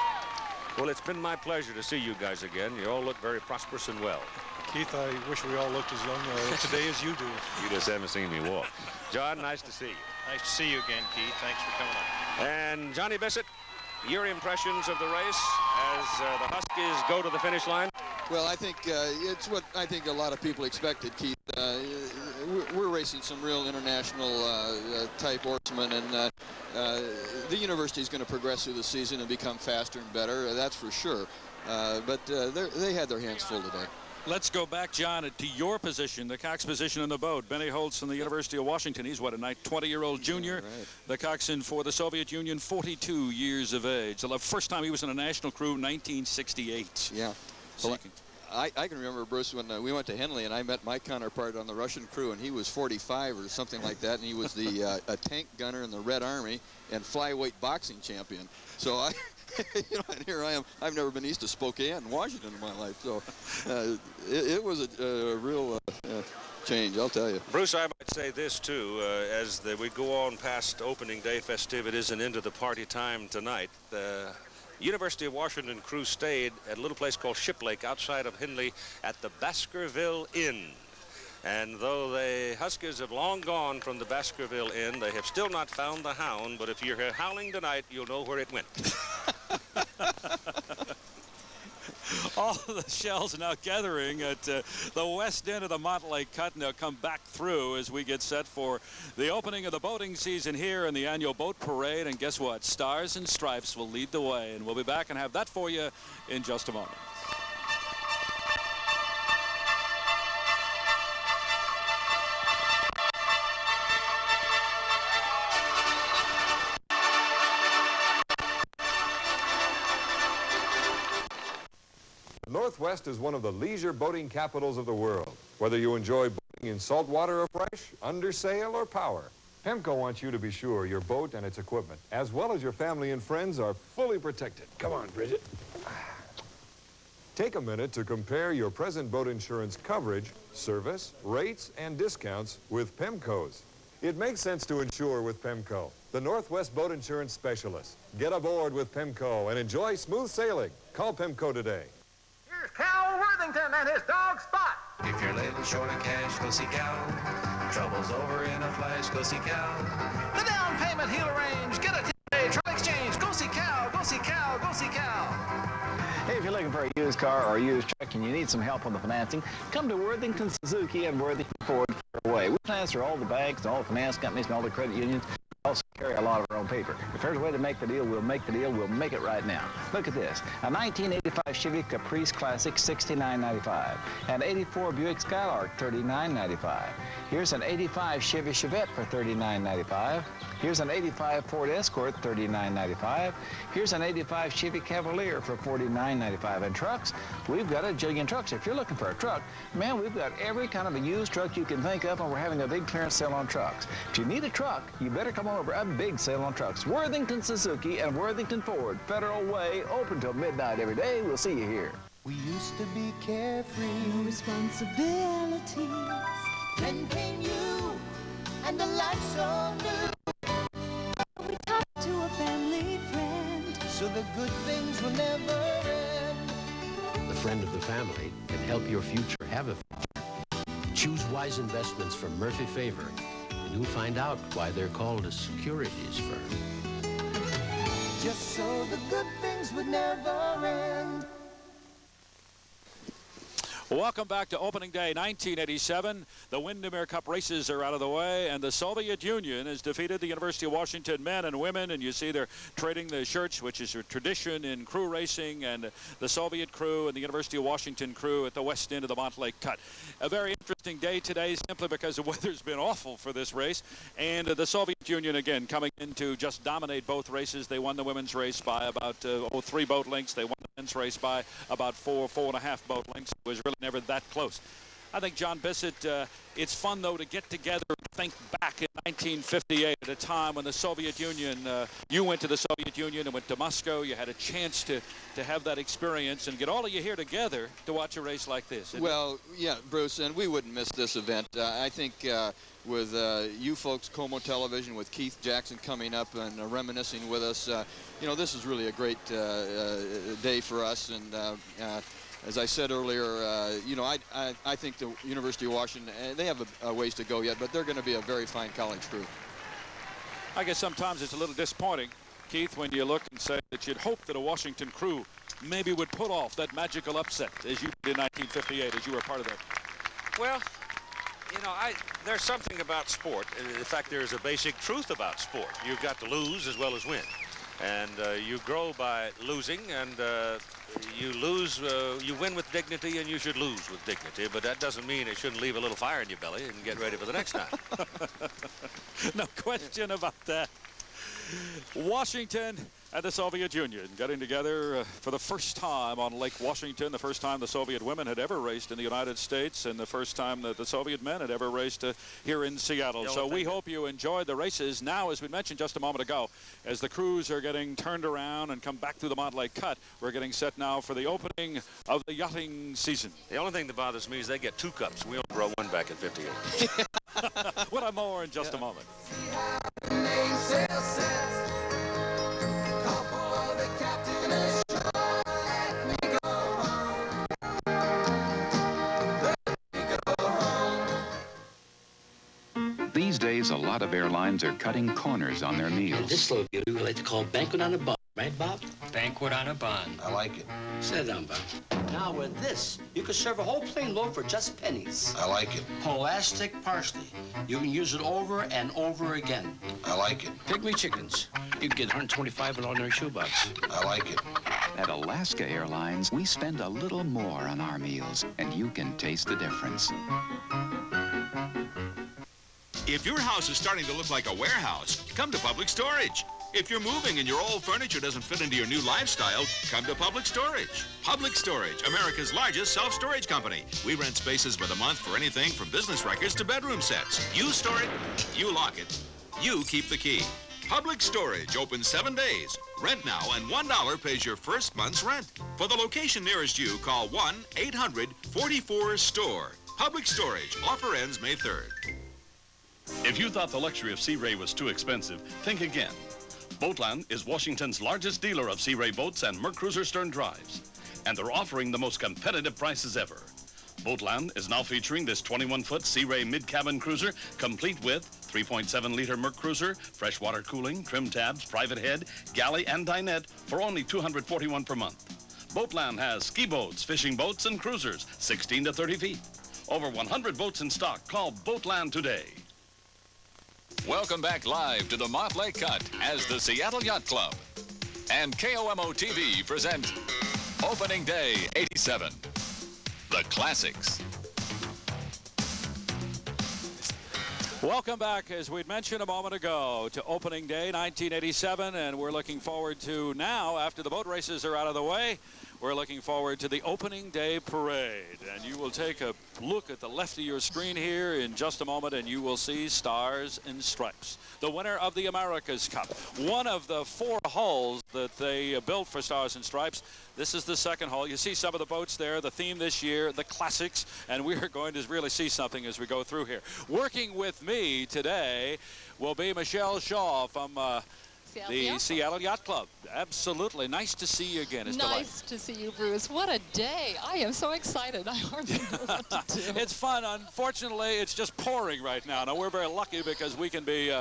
Well, it's been my pleasure to see you guys again. You all look very prosperous and well. Keith, I wish we all looked as young today as you do. You just haven't seen me walk. John, nice to see you. Nice to see you again, Keith. Thanks for coming on. And Johnny Bissett, your impressions of the race as the Huskies go to the finish line? Well, I think it's what I think a lot of people expected, Keith. We're racing some real international type oarsmen, and the university is going to progress through the season and become faster and better. That's for sure. But they had their hands full today. Let's go back, John, to your position, the cox position in the boat. Benny Holtz from the University of Washington. He's, what, a 20-year-old junior? Yeah, right. The coxswain for the Soviet Union, 42 years of age. The first time he was in a national crew, 1968. Yeah. So Well, I can remember, Bruce, when we went to Henley, and I met my counterpart on the Russian crew, and he was 45 or something like that, and he was the a tank gunner in the Red Army and flyweight boxing champion. So you know, and here I am. I've never been east of Spokane, Washington in my life. So it was a real change, I'll tell you. Bruce, I might say this, too, as we go on past opening day festivities and into the party time tonight. The University of Washington crew stayed at a little place called Ship Lake outside of Henley at the Baskerville Inn. And though the Huskies have long gone from the Baskerville Inn, they have still not found the hound. But if you're here howling tonight, you'll know where it went. All the shells are now gathering at the west end of the Montlake Cut, and they'll come back through as we get set for the opening of the boating season here in the annual boat parade. And guess what? Stars and Stripes will lead the way, and we'll be back and have that for you in just a moment. Northwest is one of the leisure boating capitals of the world. Whether you enjoy boating in salt water or fresh, under sail or power, PEMCO wants you to be sure your boat and its equipment, as well as your family and friends, are fully protected. Come on, Bridget. Take a minute to compare your present boat insurance coverage, service, rates, and discounts with PEMCO's. It makes sense to insure with PEMCO, the Northwest Boat Insurance Specialist. Get aboard with PEMCO and enjoy smooth sailing. Call PEMCO today. Here's Cal Worthington and his dog Spot. If you're lately short of cash, go see Cal. Trouble's over in a flash, go see Cal. The down payment he'll arrange. Get a T-Day truck exchange. Go see Cal, go see Cal, go see Cal. Hey, if you're looking for a used car or a used truck and you need some help on the financing, come to Worthington Suzuki and Worthington Ford Fairway. We finance through all the banks and all the finance companies and all the credit unions. We also carry a lot of our own paper. If there's a way to make the deal, we'll make the deal. We'll make it right now. Look at this. A 1985 Chevy Caprice Classic, $69.95. An 84 Buick Skylark, $39.95. Here's an 85 Chevy Chevette for $39.95. Here's an 85 Ford Escort, $39.95. Here's an 85 Chevy Cavalier for $49.95. And trucks, we've got a jillion trucks. If you're looking for a truck, man, we've got every kind of a used truck you can think of, and we're having a big clearance sale on trucks. If you need a truck, you better come over. A big sale on trucks. Worthington Suzuki and Worthington Ford, Federal Way, open till midnight every day. We'll see you here. We used to be carefree, no responsibilities. Then came you, and the life so new. We talked to a family friend, so the good things will never end. The friend of the family can help your future have a future. Choose wise investments from Murphy Favor, and you'll find out why they're called a securities firm. Just so the good things would never end. Welcome back to opening day 1987. The Windermere Cup races are out of the way, and the Soviet Union has defeated the University of Washington men and women, and you see they're trading the shirts, which is a tradition in crew racing, and the Soviet crew and the University of Washington crew at the west end of the Montlake Cut. A very interesting day today simply because the weather's been awful for this race, and the Soviet Union again coming in to just dominate both races. They won the women's race by about 3 boat lengths. They won the men's race by about 4.5 boat lengths. It was really never that close. I think, John Bissett, it's fun, though, to get together and think back in 1958 at a time when the Soviet Union, you went to the Soviet Union and went to Moscow. You had a chance to have that experience and get all of you here together to watch a race like this. Well, yeah, Bruce, and we wouldn't miss this event. I think with you folks, Como Television, with Keith Jackson coming up and reminiscing with us, you know, this is really a great day for us. And as I said earlier, you know, I think the University of Washington, they have a ways to go yet, but they're going to be a very fine college crew. I guess sometimes it's a little disappointing, Keith, when you look and say that you'd hope that a Washington crew maybe would pull off that magical upset as you did in 1958, as you were part of that. Well, you know, there's something about sport. In fact, there's a basic truth about sport. You've got to lose as well as win. And you grow by losing, and you lose, you win with dignity, and you should lose with dignity. But that doesn't mean it shouldn't leave a little fire in your belly and get ready for the next time. No question about that. Washington and the Soviet Union getting together for the first time on Lake Washington, the first time the Soviet women had ever raced in the United States, and the first time that the Soviet men had ever raced here in Seattle. So we hope you enjoyed the races. Now, as we mentioned just a moment ago, as the crews are getting turned around and come back through the Montlake Cut, we're getting set now for the opening of the yachting season. The only thing that bothers me is they get 2 cups. We only brought 1 back in 58. We'll have more in just a moment. These days, a lot of airlines are cutting corners on their meals. This slogan we like to call banquet on a bun, right, Bob? Banquet on a bun. I like it. Sit down, Bob. Now, with this, you can serve a whole plain loaf for just pennies. I like it. Holastic parsley. You can use it over and over again. I like it. Pygmy chickens. You can get 125 in an ordinary shoebox. I like it. At Alaska Airlines, we spend a little more on our meals, and you can taste the difference. If your house is starting to look like a warehouse, come to Public Storage. If you're moving and your old furniture doesn't fit into your new lifestyle, come to Public Storage. Public Storage, America's largest self-storage company. We rent spaces by the month for anything from business records to bedroom sets. You store it, you lock it. You keep the key. Public Storage open 7 days. Rent now and $1 pays your first month's rent. For the location nearest you, call 1-800-44-STORE. Public Storage. Offer ends May 3rd. If you thought the luxury of Sea Ray was too expensive, think again. Boatland is Washington's largest dealer of Sea Ray boats and Mercruiser stern drives, and they're offering the most competitive prices ever. Boatland is now featuring this 21-foot Sea Ray mid-cabin cruiser, complete with 3.7-liter Mercruiser, freshwater cooling, trim tabs, private head, galley, and dinette for only $241 per month. Boatland has ski boats, fishing boats, and cruisers, 16 to 30 feet. Over 100 boats in stock. Call Boatland today. Welcome back live to the Motley Cut as the Seattle Yacht Club and KOMO TV present Opening Day 87, The Classics. Welcome back, as we'd mentioned a moment ago, to Opening Day 1987, and we're looking forward to now, after the boat races are out of the way, we're looking forward to the Opening Day Parade. And you will take a look at the left of your screen here in just a moment, and you will see Stars and Stripes, the winner of the America's Cup. One of the 4 hulls that they built for Stars and Stripes. This is the second hull. You see some of the boats there, the theme this year, the classics, and we are going to really see something as we go through here. Working with me today will be Michelle Shaw from the Seattle Yacht Club. Absolutely. Nice to see you again. It's nice to see you, Bruce. What a day. I am so excited. I hardly know what to do. It's fun. Unfortunately, it's just pouring right now. Now, we're very lucky because we can be,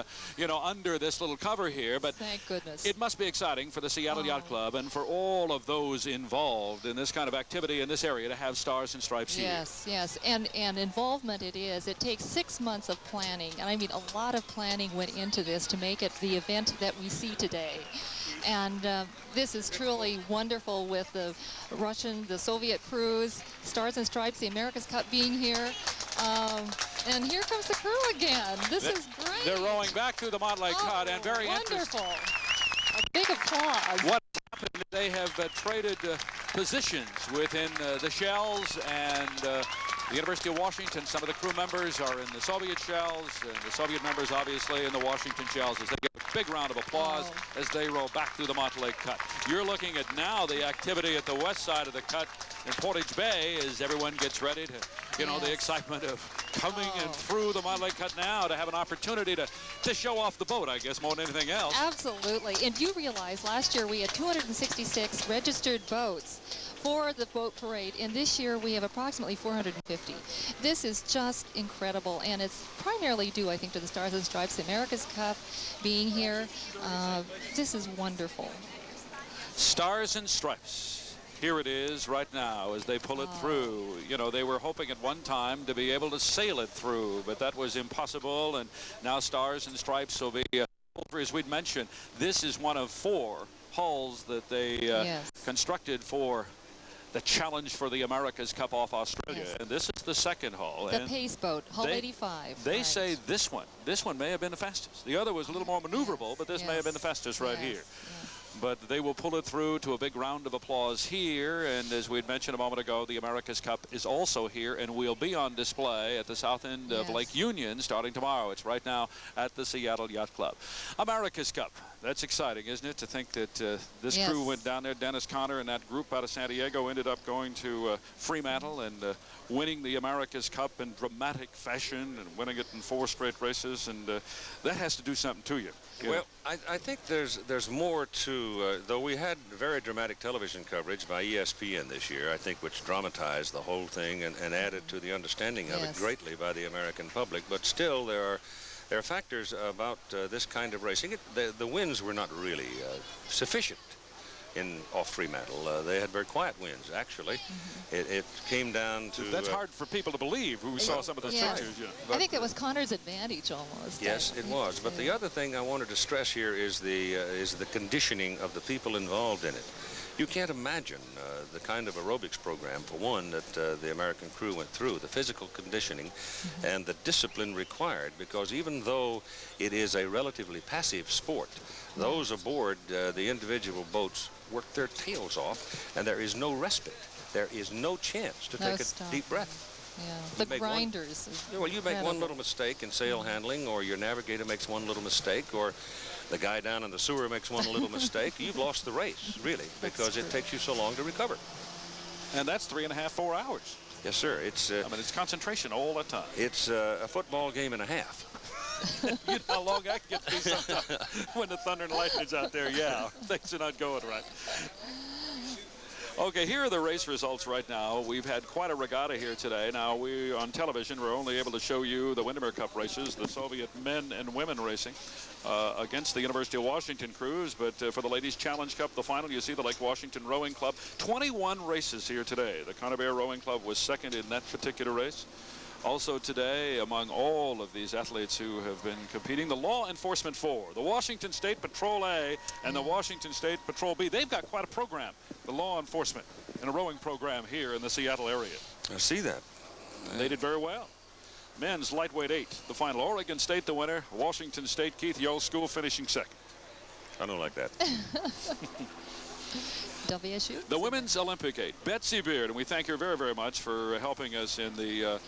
under this little cover here. But thank goodness. It must be exciting for the Seattle Yacht Club and for all of those involved in this kind of activity in this area to have Stars and Stripes here. Yes. And involvement it is. It takes 6 months of planning. And I mean, a lot of planning went into this to make it the event that we see today. And this is truly wonderful with the Soviet cruise, Stars and Stripes, the America's Cup being here. And here comes the crew again. This is great. They're rowing back through the Motley Cut, and very wonderful. A big applause. What happened, they have traded positions within the shells, and the University of Washington. Some of the crew members are in the Soviet shells, and the Soviet members obviously in the Washington shells, as they get a big round of applause as they row back through the Motley Cut. You're looking at now the activity at the west side of the cut in Portage Bay as everyone gets ready to, the excitement of coming and through the Motley Cut now to have an opportunity to show off the boat, I guess, more than anything else. Absolutely. And you realize last year we had 266 registered boats for the boat parade, and this year we have approximately 450. This is just incredible, and it's primarily due, I think, to the Stars and Stripes, the America's Cup being here. This is wonderful. Stars and Stripes. Here it is right now as they pull it through. They were hoping at one time to be able to sail it through, but that was impossible, and now Stars and Stripes will be, as we'd mentioned, this is one of 4 hulls that they constructed for the challenge for the America's Cup off Australia. And this is the second hull. The pace boat, hull 85. They say this one may have been the fastest. The other was a little more maneuverable, but this may have been the fastest right here. But they will pull it through to a big round of applause here. And as we had mentioned a moment ago, the America's Cup is also here and will be on display at the south end of Lake Union starting tomorrow. It's right now at the Seattle Yacht Club. America's Cup. That's exciting, isn't it, to think that this crew went down there. Dennis Conner and that group out of San Diego ended up going to Fremantle and winning the America's Cup in dramatic fashion and winning it in 4 straight races. And that has to do something to you. Well, I think there's more to, though we had very dramatic television coverage by ESPN this year, I think, which dramatized the whole thing and added to the understanding of it greatly by the American public. But still, there are factors about this kind of racing. The winds were not really sufficient off Fremantle. They had very quiet winds, actually. It came down to... That's hard for people to believe who saw some of the pictures. I think that was Connor's advantage almost. Yes, it was. But the other thing I wanted to stress here is the conditioning of the people involved in it. You can't imagine the kind of aerobics program, for one, that the American crew went through, the physical conditioning and the discipline required, because even though it is a relatively passive sport, those aboard the individual boats work their tails off, and there is no respite. There is no chance to take a deep breath. The grinders. Well, you make one little mistake in sail handling, or your navigator makes one little mistake, or the guy down in the sewer makes one little mistake. You've lost the race, really, because it takes you so long to recover. And that's 3.5, 4 hours. Yes, sir. It's. I mean, it's concentration all the time. It's a football game and a half. You know how long I can get to be sometimes when the thunder and lightning's out there. Yeah, things are not going right. Okay, here are the race results right now. We've had quite a regatta here today. Now, we on television, we're only able to show you the Windermere Cup races, the Soviet men and women racing against the University of Washington crews. But for the Ladies Challenge Cup, the final, you see the Lake Washington Rowing Club. 21 races here today. The Conabare Rowing Club was second in that particular race. Also today, among all of these athletes who have been competing, the Law Enforcement 4, the Washington State Patrol A and the Washington State Patrol B. They've got quite a program, the law enforcement, and a rowing program here in the Seattle area. I see that. And they did very well. Men's lightweight 8, the final. Oregon State the winner. Washington State, Keith Yost School finishing second. I don't like that. WSU. The Women's Olympic 8, Betsy Beard, and we thank her very, very much for helping us in the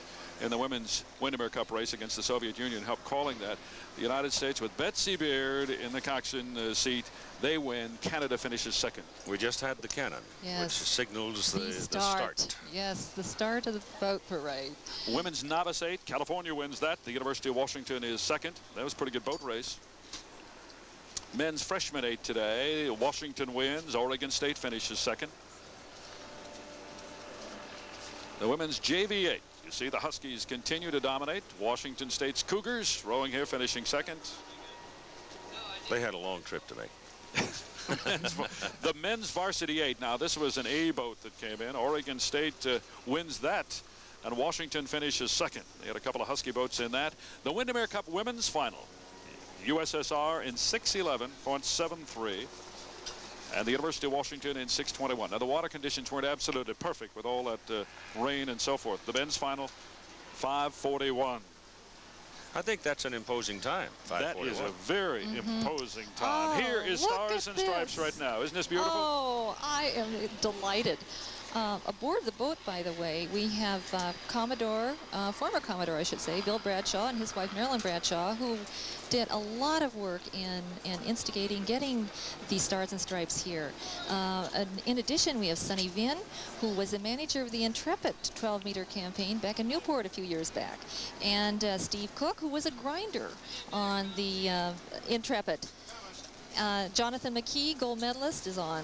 Women's Windermere Cup race against the Soviet Union, helped calling that. The United States with Betsy Beard in the coxswain seat. They win. Canada finishes second. We just had the cannon, which signals the start. Yes, the start of the boat parade. Women's Novice 8, California wins that. The University of Washington is second. That was a pretty good boat race. Men's Freshman 8 today. Washington wins. Oregon State finishes second. The Women's JV 8. You see the Huskies continue to dominate. Washington State's Cougars rowing here finishing second. They had a long trip to make. The men's varsity 8. Now this was an A boat that came in. Oregon State wins that, and Washington finishes second. They had a couple of Husky boats in that. The Windermere Cup women's final. USSR in 6:11, 0.73. And the University of Washington in 6:21. Now the water conditions weren't absolutely perfect with all that rain and so forth. The men's final, 5:41. I think that's an imposing time. That is a very imposing time. Here is Stars and Stripes right now. Isn't this beautiful? Oh, I am delighted. Aboard the boat, by the way, we have Commodore, former Commodore, I should say, Bill Bradshaw and his wife Marilyn Bradshaw, who did a lot of work in instigating, getting the Stars and Stripes here. In addition, we have Sonny Vinn, who was the manager of the Intrepid 12-meter campaign back in Newport a few years back, and Steve Cook, who was a grinder on the Intrepid. Jonathan McKee, gold medalist, is on.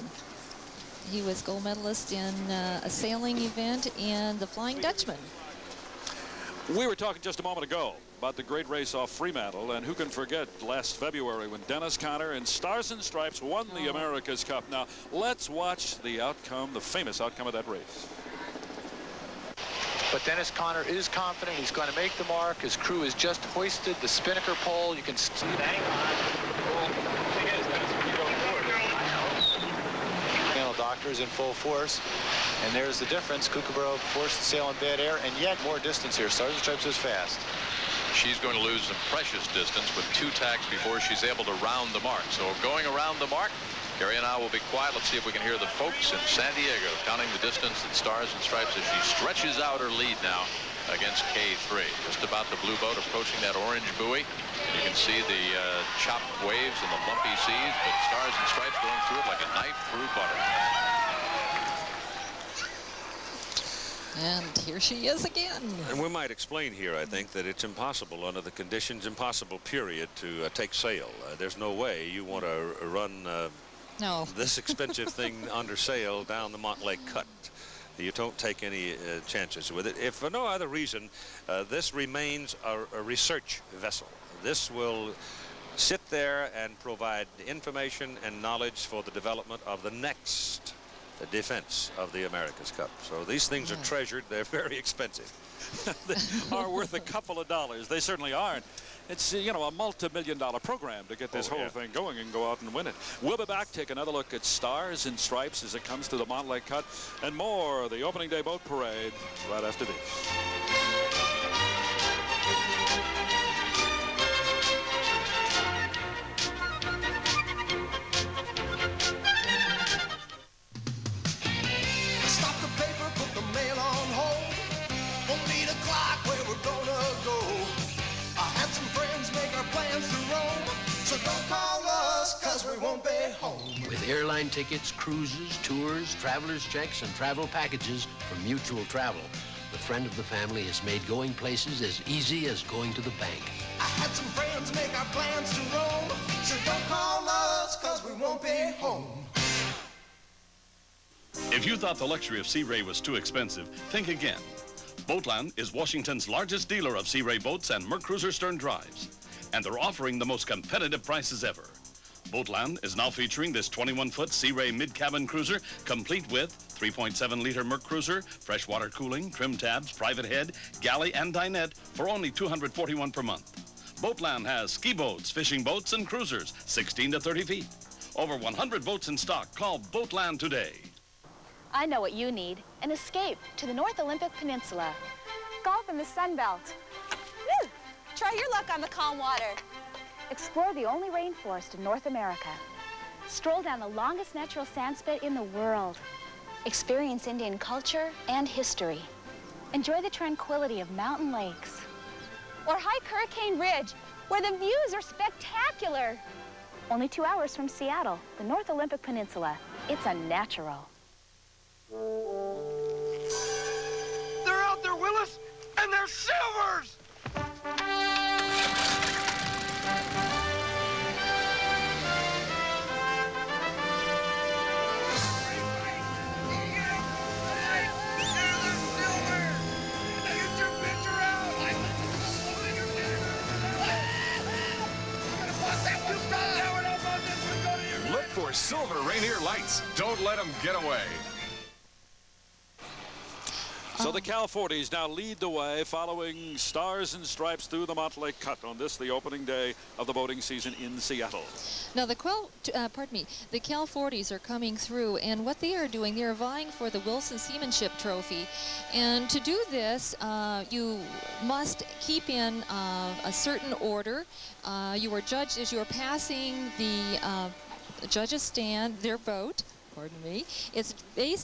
He was gold medalist in a sailing event in the Flying Dutchman. We were talking just a moment ago about the great race off Fremantle, and who can forget last February when Dennis Conner and Stars and Stripes won the America's Cup. Now, let's watch the outcome, the famous outcome of that race. But Dennis Conner is confident he's going to make the mark. His crew has just hoisted the spinnaker pole. You can see it. Hang on. Doctors in full force, and there's the difference. Kookaburra forced to sail in bad air, and yet more distance here. Stars and Stripes is fast. She's going to lose some precious distance with 2 tacks before she's able to round the mark. So going around the mark, Gary and I will be quiet. Let's see if we can hear the folks in San Diego counting the distance that Stars and Stripes as she stretches out her lead now against K3. Just about the blue boat approaching that orange buoy. And you can see the chopped waves and the lumpy seas, but Stars and Stripes going through it like a knife through butter. And here she is again. And we might explain here, I think, that it's impossible under the conditions, impossible period, to take sail. There's no way you want to run this expensive thing under sail down the Montlake Cut. You don't take any chances with it. If for no other reason, this remains a research vessel. This will sit there and provide information and knowledge for the development of the next defense of the America's Cup. So these things are treasured. They're very expensive. They are worth a couple of dollars. They certainly aren't. It's, you know, a multi-million-dollar program to get this whole thing going and go out and win it. We'll be back, take another look at Stars and Stripes as it comes to the Montlake Cut, and more of the opening day boat parade right after this. Stop the paper, put the mail on hold. Won't need a with airline tickets, cruises, tours, traveler's checks, and travel packages from Mutual Travel. The friend of the family has made going places as easy as going to the bank. I had some friends make our plans to roam. So don't call us, cause we won't be home. If you thought the luxury of Sea Ray was too expensive, think again. Boatland is Washington's largest dealer of Sea Ray boats and Mercruiser stern drives, and they're offering the most competitive prices ever. Boatland is now featuring this 21-foot Sea Ray mid-cabin cruiser, complete with 3.7-liter Mercruiser, freshwater cooling, trim tabs, private head, galley, and dinette for only $241 per month. Boatland has ski boats, fishing boats, and cruisers, 16 to 30 feet. Over 100 boats in stock. Call Boatland today. I know what you need, an escape to the North Olympic Peninsula. Golf in the Sun Belt. Woo! Try your luck on the calm water. Explore the only rainforest in North America. Stroll down the longest natural sand spit in the world. Experience Indian culture and history. Enjoy the tranquility of mountain lakes. Or hike Hurricane Ridge, where the views are spectacular. Only 2 hours from Seattle, the North Olympic Peninsula. It's unnatural. They're out there, Willis, and they're silvers! Look for silver Rainier lights. Don't let them get away. So the Cal 40s now lead the way, following Stars and Stripes through the Montlake Cut on this, the opening day of the boating season in Seattle. Now the Cal 40s are coming through, and what they are doing, they are vying for the Wilson Seamanship Trophy. And to do this, you must keep in a certain order. You are judged as you are passing the judges' stand, their boat. Pardon me. It's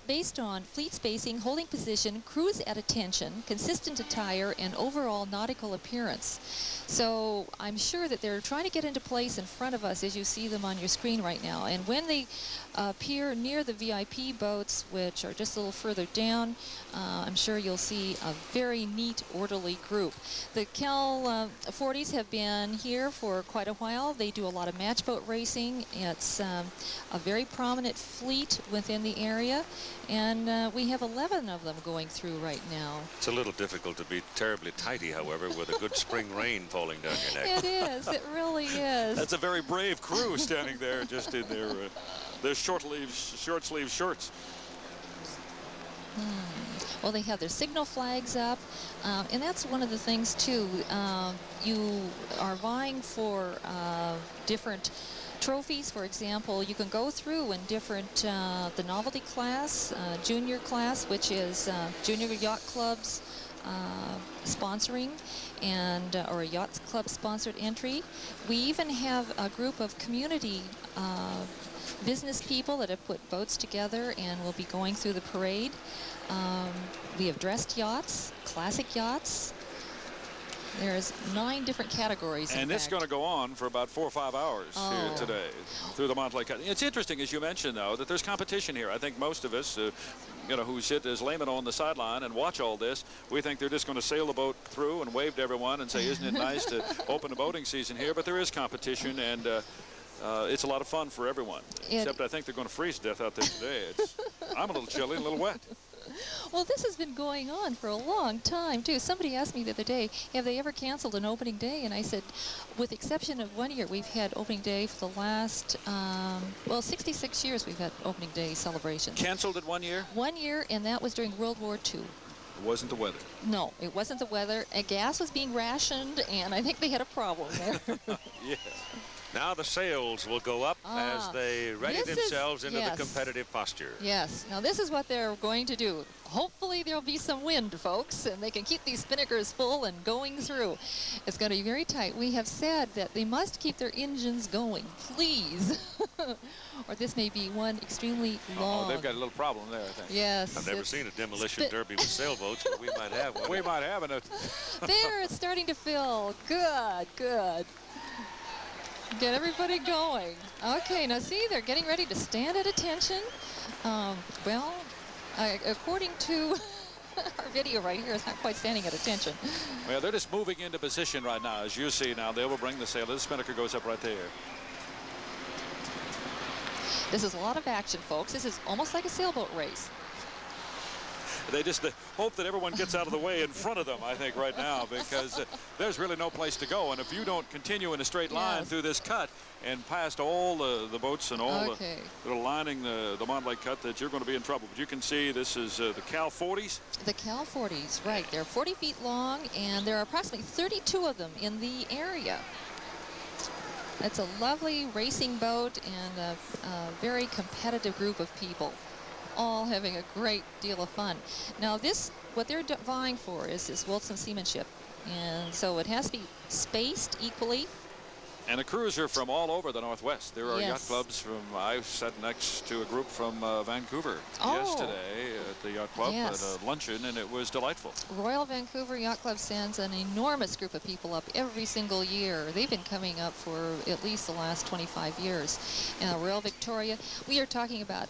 based on fleet spacing, holding position, cruise at attention, consistent attire, and overall nautical appearance. So I'm sure that they're trying to get into place in front of us as you see them on your screen right now. And when they appear near the VIP boats, which are just a little further down, I'm sure you'll see a very neat, orderly group. The Cal 40s have been here for quite a while. They do a lot of match boat racing. It's a very prominent fleet within the area, and we have 11 of them going through right now. It's a little difficult to be terribly tidy, however, with a good spring rain falling down your neck. It is. It really is. That's a very brave crew standing there just in their short sleeve shorts. Well, they have their signal flags up, and that's one of the things, too. You are vying for different trophies. For example, you can go through in different, the novelty class, junior class, which is Junior Yacht Club's sponsoring, and or a yacht club sponsored entry. We even have a group of community business people that have put boats together and will be going through the parade. We have dressed yachts, classic yachts. There's 9 different categories. And it's going to go on for about 4 or 5 hours here today through the Montlake Cut. It's interesting, as you mentioned, though, that there's competition here. I think most of us, who sit as laymen on the sideline and watch all this, we think they're just going to sail the boat through and wave to everyone and say, isn't it nice to open the boating season here? But there is competition, and it's a lot of fun for everyone. Except I think they're going to freeze to death out there today. I'm a little chilly and a little wet. Well, this has been going on for a long time, too. Somebody asked me the other day, have they ever canceled an opening day? And I said, with the exception of 1 year, we've had opening day for the last, 66 years we've had opening day celebrations. Canceled it 1 year? 1 year, and that was during World War II. It wasn't the weather. No, it wasn't the weather. Gas was being rationed, and I think they had a problem there. Yeah. Now the sails will go up as they ready themselves into the competitive posture. Yes. Now this is what they're going to do. Hopefully there'll be some wind, folks, and they can keep these spinnakers full and going through. It's going to be very tight. We have said that they must keep their engines going, please. Or this may be one extremely long. Oh, they've got a little problem there, I think. Yes. I've never seen a demolition derby with sailboats, but we might have one. We might have it. There, it's starting to fill. Good, good. Get everybody going. Okay, now see, they're getting ready to stand at attention. Well, according to our video right here, it's not quite standing at attention. Well, they're just moving into position right now. As you see now, they will bring the sail. The spinnaker goes up right there. This is a lot of action, folks. This is almost like a sailboat race. They just hope that everyone gets out of the way in front of them, I think, right now, because there's really no place to go. And if you don't continue in a straight line through this cut and past all the boats and all that are lining the Montlake Cut, that you're going to be in trouble. But you can see this is the Cal 40s. The Cal 40s, right. They're 40 feet long, and there are approximately 32 of them in the area. It's a lovely racing boat and a very competitive group of people, all having a great deal of fun. Now this, what they're vying for is this Wilson seamanship, and so it has to be spaced equally. And a cruiser from all over the Northwest. There are yacht clubs from, I've sat next to a group from Vancouver yesterday at the yacht club at a luncheon, and it was delightful. Royal Vancouver Yacht Club sends an enormous group of people up every single year. They've been coming up for at least the last 25 years. Royal Victoria, we are talking about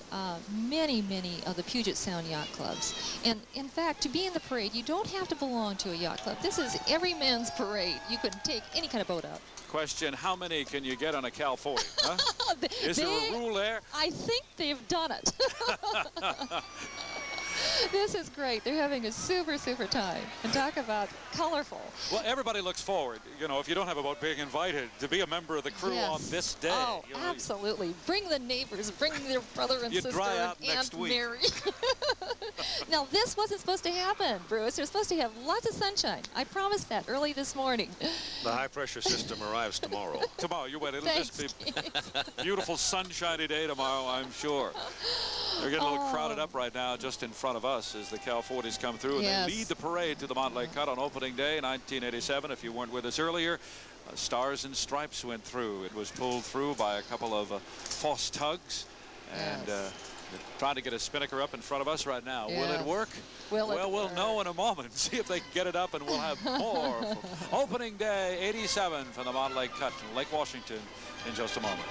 many, many of the Puget Sound yacht clubs. And in fact, to be in the parade, you don't have to belong to a yacht club. This is every man's parade. You can take any kind of boat out. Question, how many can you get on a Cal 40? Huh? Is there a rule there? I think they've done it. This is great. They're having a super, super time. And talk about colorful. Well, everybody looks forward, you know, if you don't have a boat, being invited to be a member of the crew on this day. Oh, absolutely. Bring the neighbors, bring their brother and sister dry out and next Aunt week. Mary. Now, this wasn't supposed to happen, Bruce. They're supposed to have lots of sunshine. I promised that early this morning. The high-pressure system arrives tomorrow. Tomorrow, you wait. It'll just be a beautiful sunshiny day tomorrow, I'm sure. They're getting a little crowded up right now just in front of us as the Cal 40s come through. And they lead the parade to the Montlake Cut on opening day, 1987. If you weren't with us earlier, Stars and Stripes went through. It was pulled through by a couple of Foss tugs. And they're trying to get a spinnaker up in front of us right now. Yes. Will it work? Well, we'll know in a moment. See if they can get it up, and we'll have more for opening day 87 from the Montlake Cut in Lake Washington in just a moment.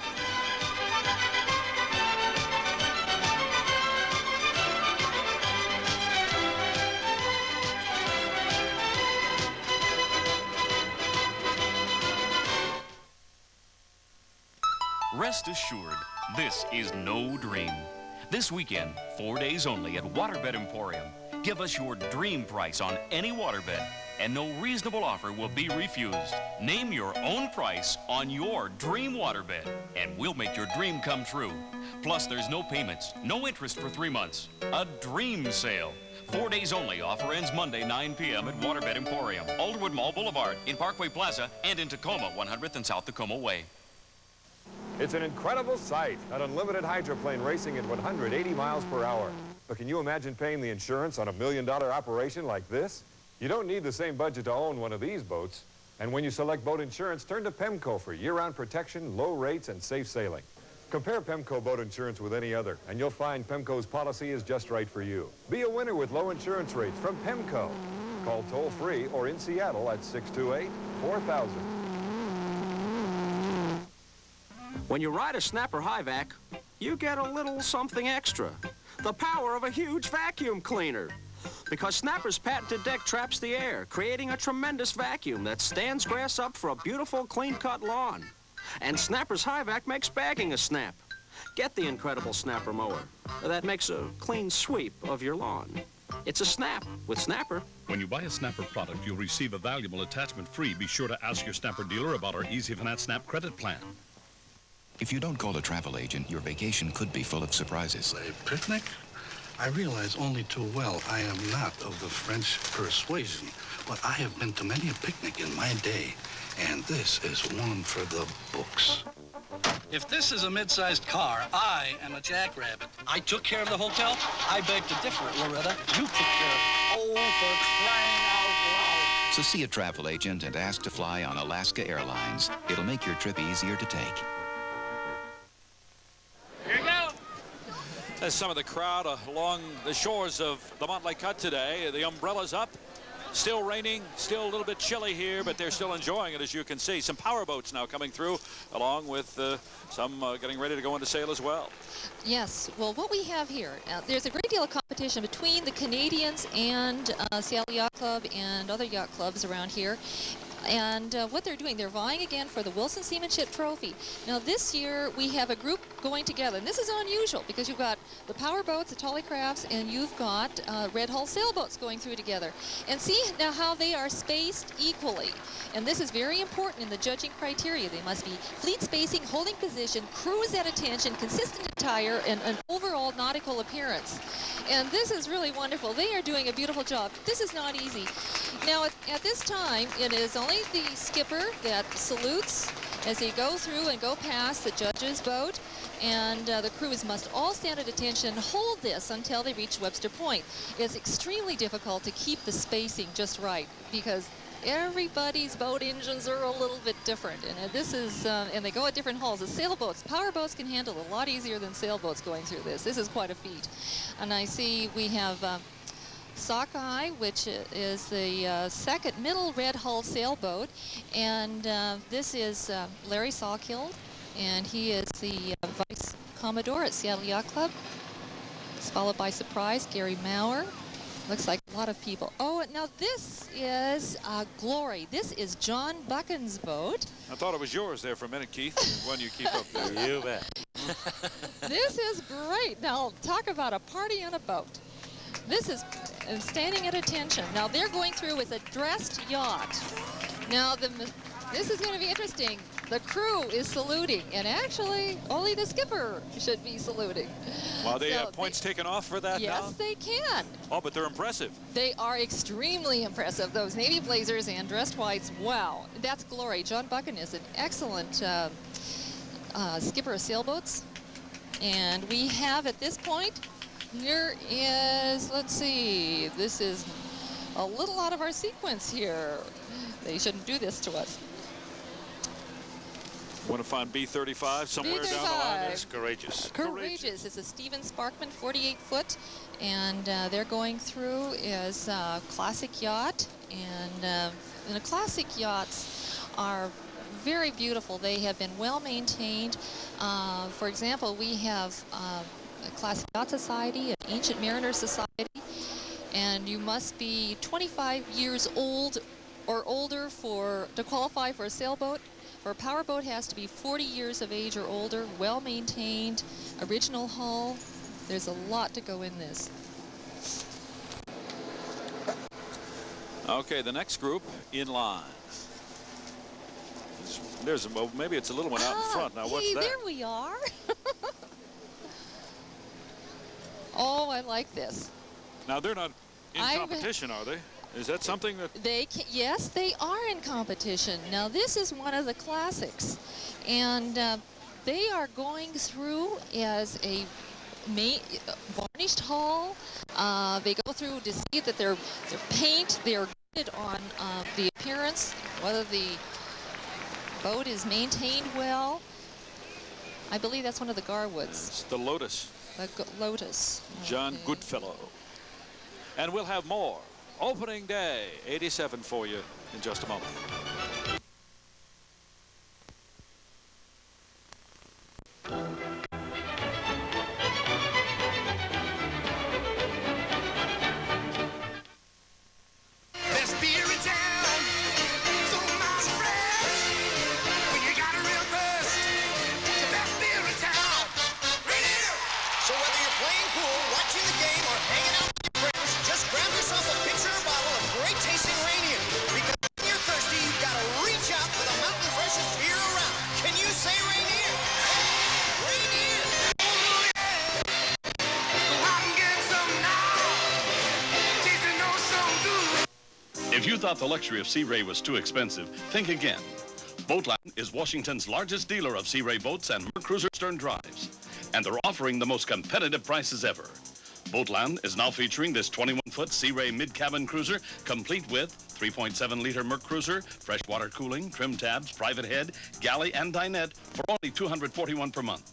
Rest assured, this is no dream. This weekend, 4 days only at Waterbed Emporium. Give us your dream price on any waterbed, and no reasonable offer will be refused. Name your own price on your dream waterbed, and we'll make your dream come true. Plus, there's no payments, no interest for 3 months. A dream sale. 4 days only. Offer ends Monday, 9 p.m. at Waterbed Emporium, Alderwood Mall Boulevard, in Parkway Plaza, and in Tacoma, 100th and South Tacoma Way. It's an incredible sight, an unlimited hydroplane racing at 180 miles per hour. But can you imagine paying the insurance on $1 million operation like this? You don't need the same budget to own one of these boats. And when you select boat insurance, turn to PEMCO for year-round protection, low rates, and safe sailing. Compare PEMCO boat insurance with any other, and you'll find PEMCO's policy is just right for you. Be a winner with low insurance rates from PEMCO. Call toll-free or in Seattle at 628-4000. When you ride a Snapper High Vac, you get a little something extra. The power of a huge vacuum cleaner. Because Snapper's patented deck traps the air, creating a tremendous vacuum that stands grass up for a beautiful, clean-cut lawn. And Snapper's High Vac makes bagging a snap. Get the incredible Snapper mower that makes a clean sweep of your lawn. It's a snap with Snapper. When you buy a Snapper product, you'll receive a valuable attachment free. Be sure to ask your Snapper dealer about our Easy Finance Snap credit plan. If you don't call a travel agent, your vacation could be full of surprises. A picnic? I realize only too well I am not of the French persuasion, but I have been to many a picnic in my day, and this is one for the books. If this is a mid-sized car, I am a jackrabbit. I took care of the hotel. I beg to differ, Loretta. You took care of it. Oh, for crying out loud. So see a travel agent and ask to fly on Alaska Airlines. It'll make your trip easier to take. Here you go. There's some of the crowd along the shores of the Montlake Cut today. The umbrellas up. Still raining, still a little bit chilly here, but they're still enjoying it, as you can see. Some power boats now coming through, along with some getting ready to go into sail as well. Yes, well, what we have here, there's a great deal of competition between the Canadians and Seattle Yacht Club and other yacht clubs around here. And what they're doing, they're vying again for the Wilson Seamanship Trophy. Now this year we have a group going together, and this is unusual because you've got the power boats, the Tolly Crafts, and you've got Red Hull sailboats going through together. And see now how they are spaced equally. And this is very important in the judging criteria. They must be fleet spacing, holding position, cruise at attention, consistent attire, and an overall nautical appearance. And this is really wonderful. They are doing a beautiful job. This is not easy. Now at this time, it is only the skipper that salutes as they go through and go past the judge's boat, and the crews must all stand at attention and hold this until they reach Webster Point. It's extremely difficult to keep the spacing just right because everybody's boat engines are a little bit different, and this is and they go at different hulls. The sailboats, power boats can handle it a lot easier than sailboats going through this. This is quite a feat. And I see we have Sockeye, which is the second middle red hull sailboat, and this is Larry Sawkill, and he is the Vice Commodore at Seattle Yacht Club. It's followed by Surprise, Gary Maurer. Looks like a lot of people. Oh, now this is Glory. This is John Buchan's boat. I thought it was yours there for a minute, Keith. One you keep up there. You bet. This is great. Now, talk about a party on a boat. This is standing at attention. Now, they're going through with a dressed yacht. Now, this is going to be interesting. The crew is saluting, and actually, only the skipper should be saluting. Well, they have points taken off for that now? Yes, they can. Oh, but they're impressive. They are extremely impressive. Those navy blazers and dressed whites, wow. That's Glory. John Buchan is an excellent skipper of sailboats. And we have, at this point, there is, let's see, this is a little out of our sequence here. They shouldn't do this to us. Want to find B-35 somewhere B-35. down the line? That's courageous. Courageous. It's a Stephen Sparkman 48-foot, and they're going through is a classic yacht, and the classic yachts are very beautiful. They have been well maintained. For example, we have a Classic Yacht Society, an Ancient Mariner Society, and you must be 25 years old or older to qualify for a sailboat. For a powerboat, has to be 40 years of age or older, well maintained, original hull. There's a lot to go in this. Okay, the next group in line. There's well, maybe it's a little one out in front. Now, what's that? There we are. Oh, I like this. Now, they're not in competition, are they? Is that something that... Yes, they are in competition. Now, this is one of the classics. And they are going through as a varnished hull. They go through to see that their paint, they're graded on the appearance, whether the boat is maintained well. I believe that's one of the Garwoods. It's the Lotus. The Lotus. John Goodfellow. And we'll have more Opening Day 87 for you in just a moment. Best beer in town, so much fresh. When you got a real thirst, it's the best beer in town. Rainier! So whether you're playing pool, watching the game, or hanging out with your friends, just grab yourself a pitcher or bottle of great tasting Rainier. Because when you're thirsty, you've got to reach out for the mountain freshest beer around. Can you say Rainier? Rainier! Oh, yeah! Go out and get some now. Tasting no so good. If you thought the luxury of Sea Ray was too expensive, think again. Boatland is Washington's largest dealer of Sea Ray boats and Mercruiser stern drives, and they're offering the most competitive prices ever. Boatland is now featuring this 21-foot Sea Ray mid-cabin cruiser, complete with 3.7-liter Mercruiser, freshwater cooling, trim tabs, private head, galley, and dinette for only $241 per month.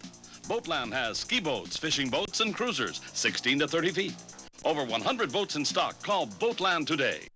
Boatland has ski boats, fishing boats, and cruisers, 16 to 30 feet. Over 100 boats in stock. Call Boatland today.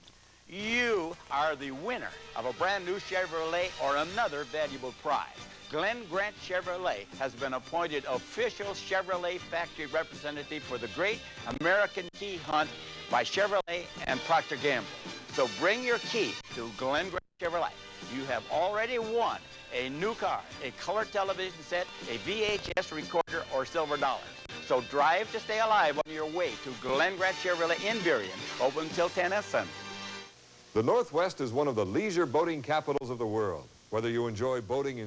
you are the winner of a brand new Chevrolet or another valuable prize. Glenn Grant Chevrolet has been appointed official Chevrolet factory representative for the Great American Key Hunt by Chevrolet and Procter & Gamble. So bring your key to Glenn Grant Chevrolet. You have already won a new car, a color television set, a VHS recorder, or silver dollars. So drive to stay alive on your way to Glenn Grant Chevrolet in Burien, open until 10 a.m. The Northwest is one of the leisure boating capitals of the world. Whether you enjoy boating in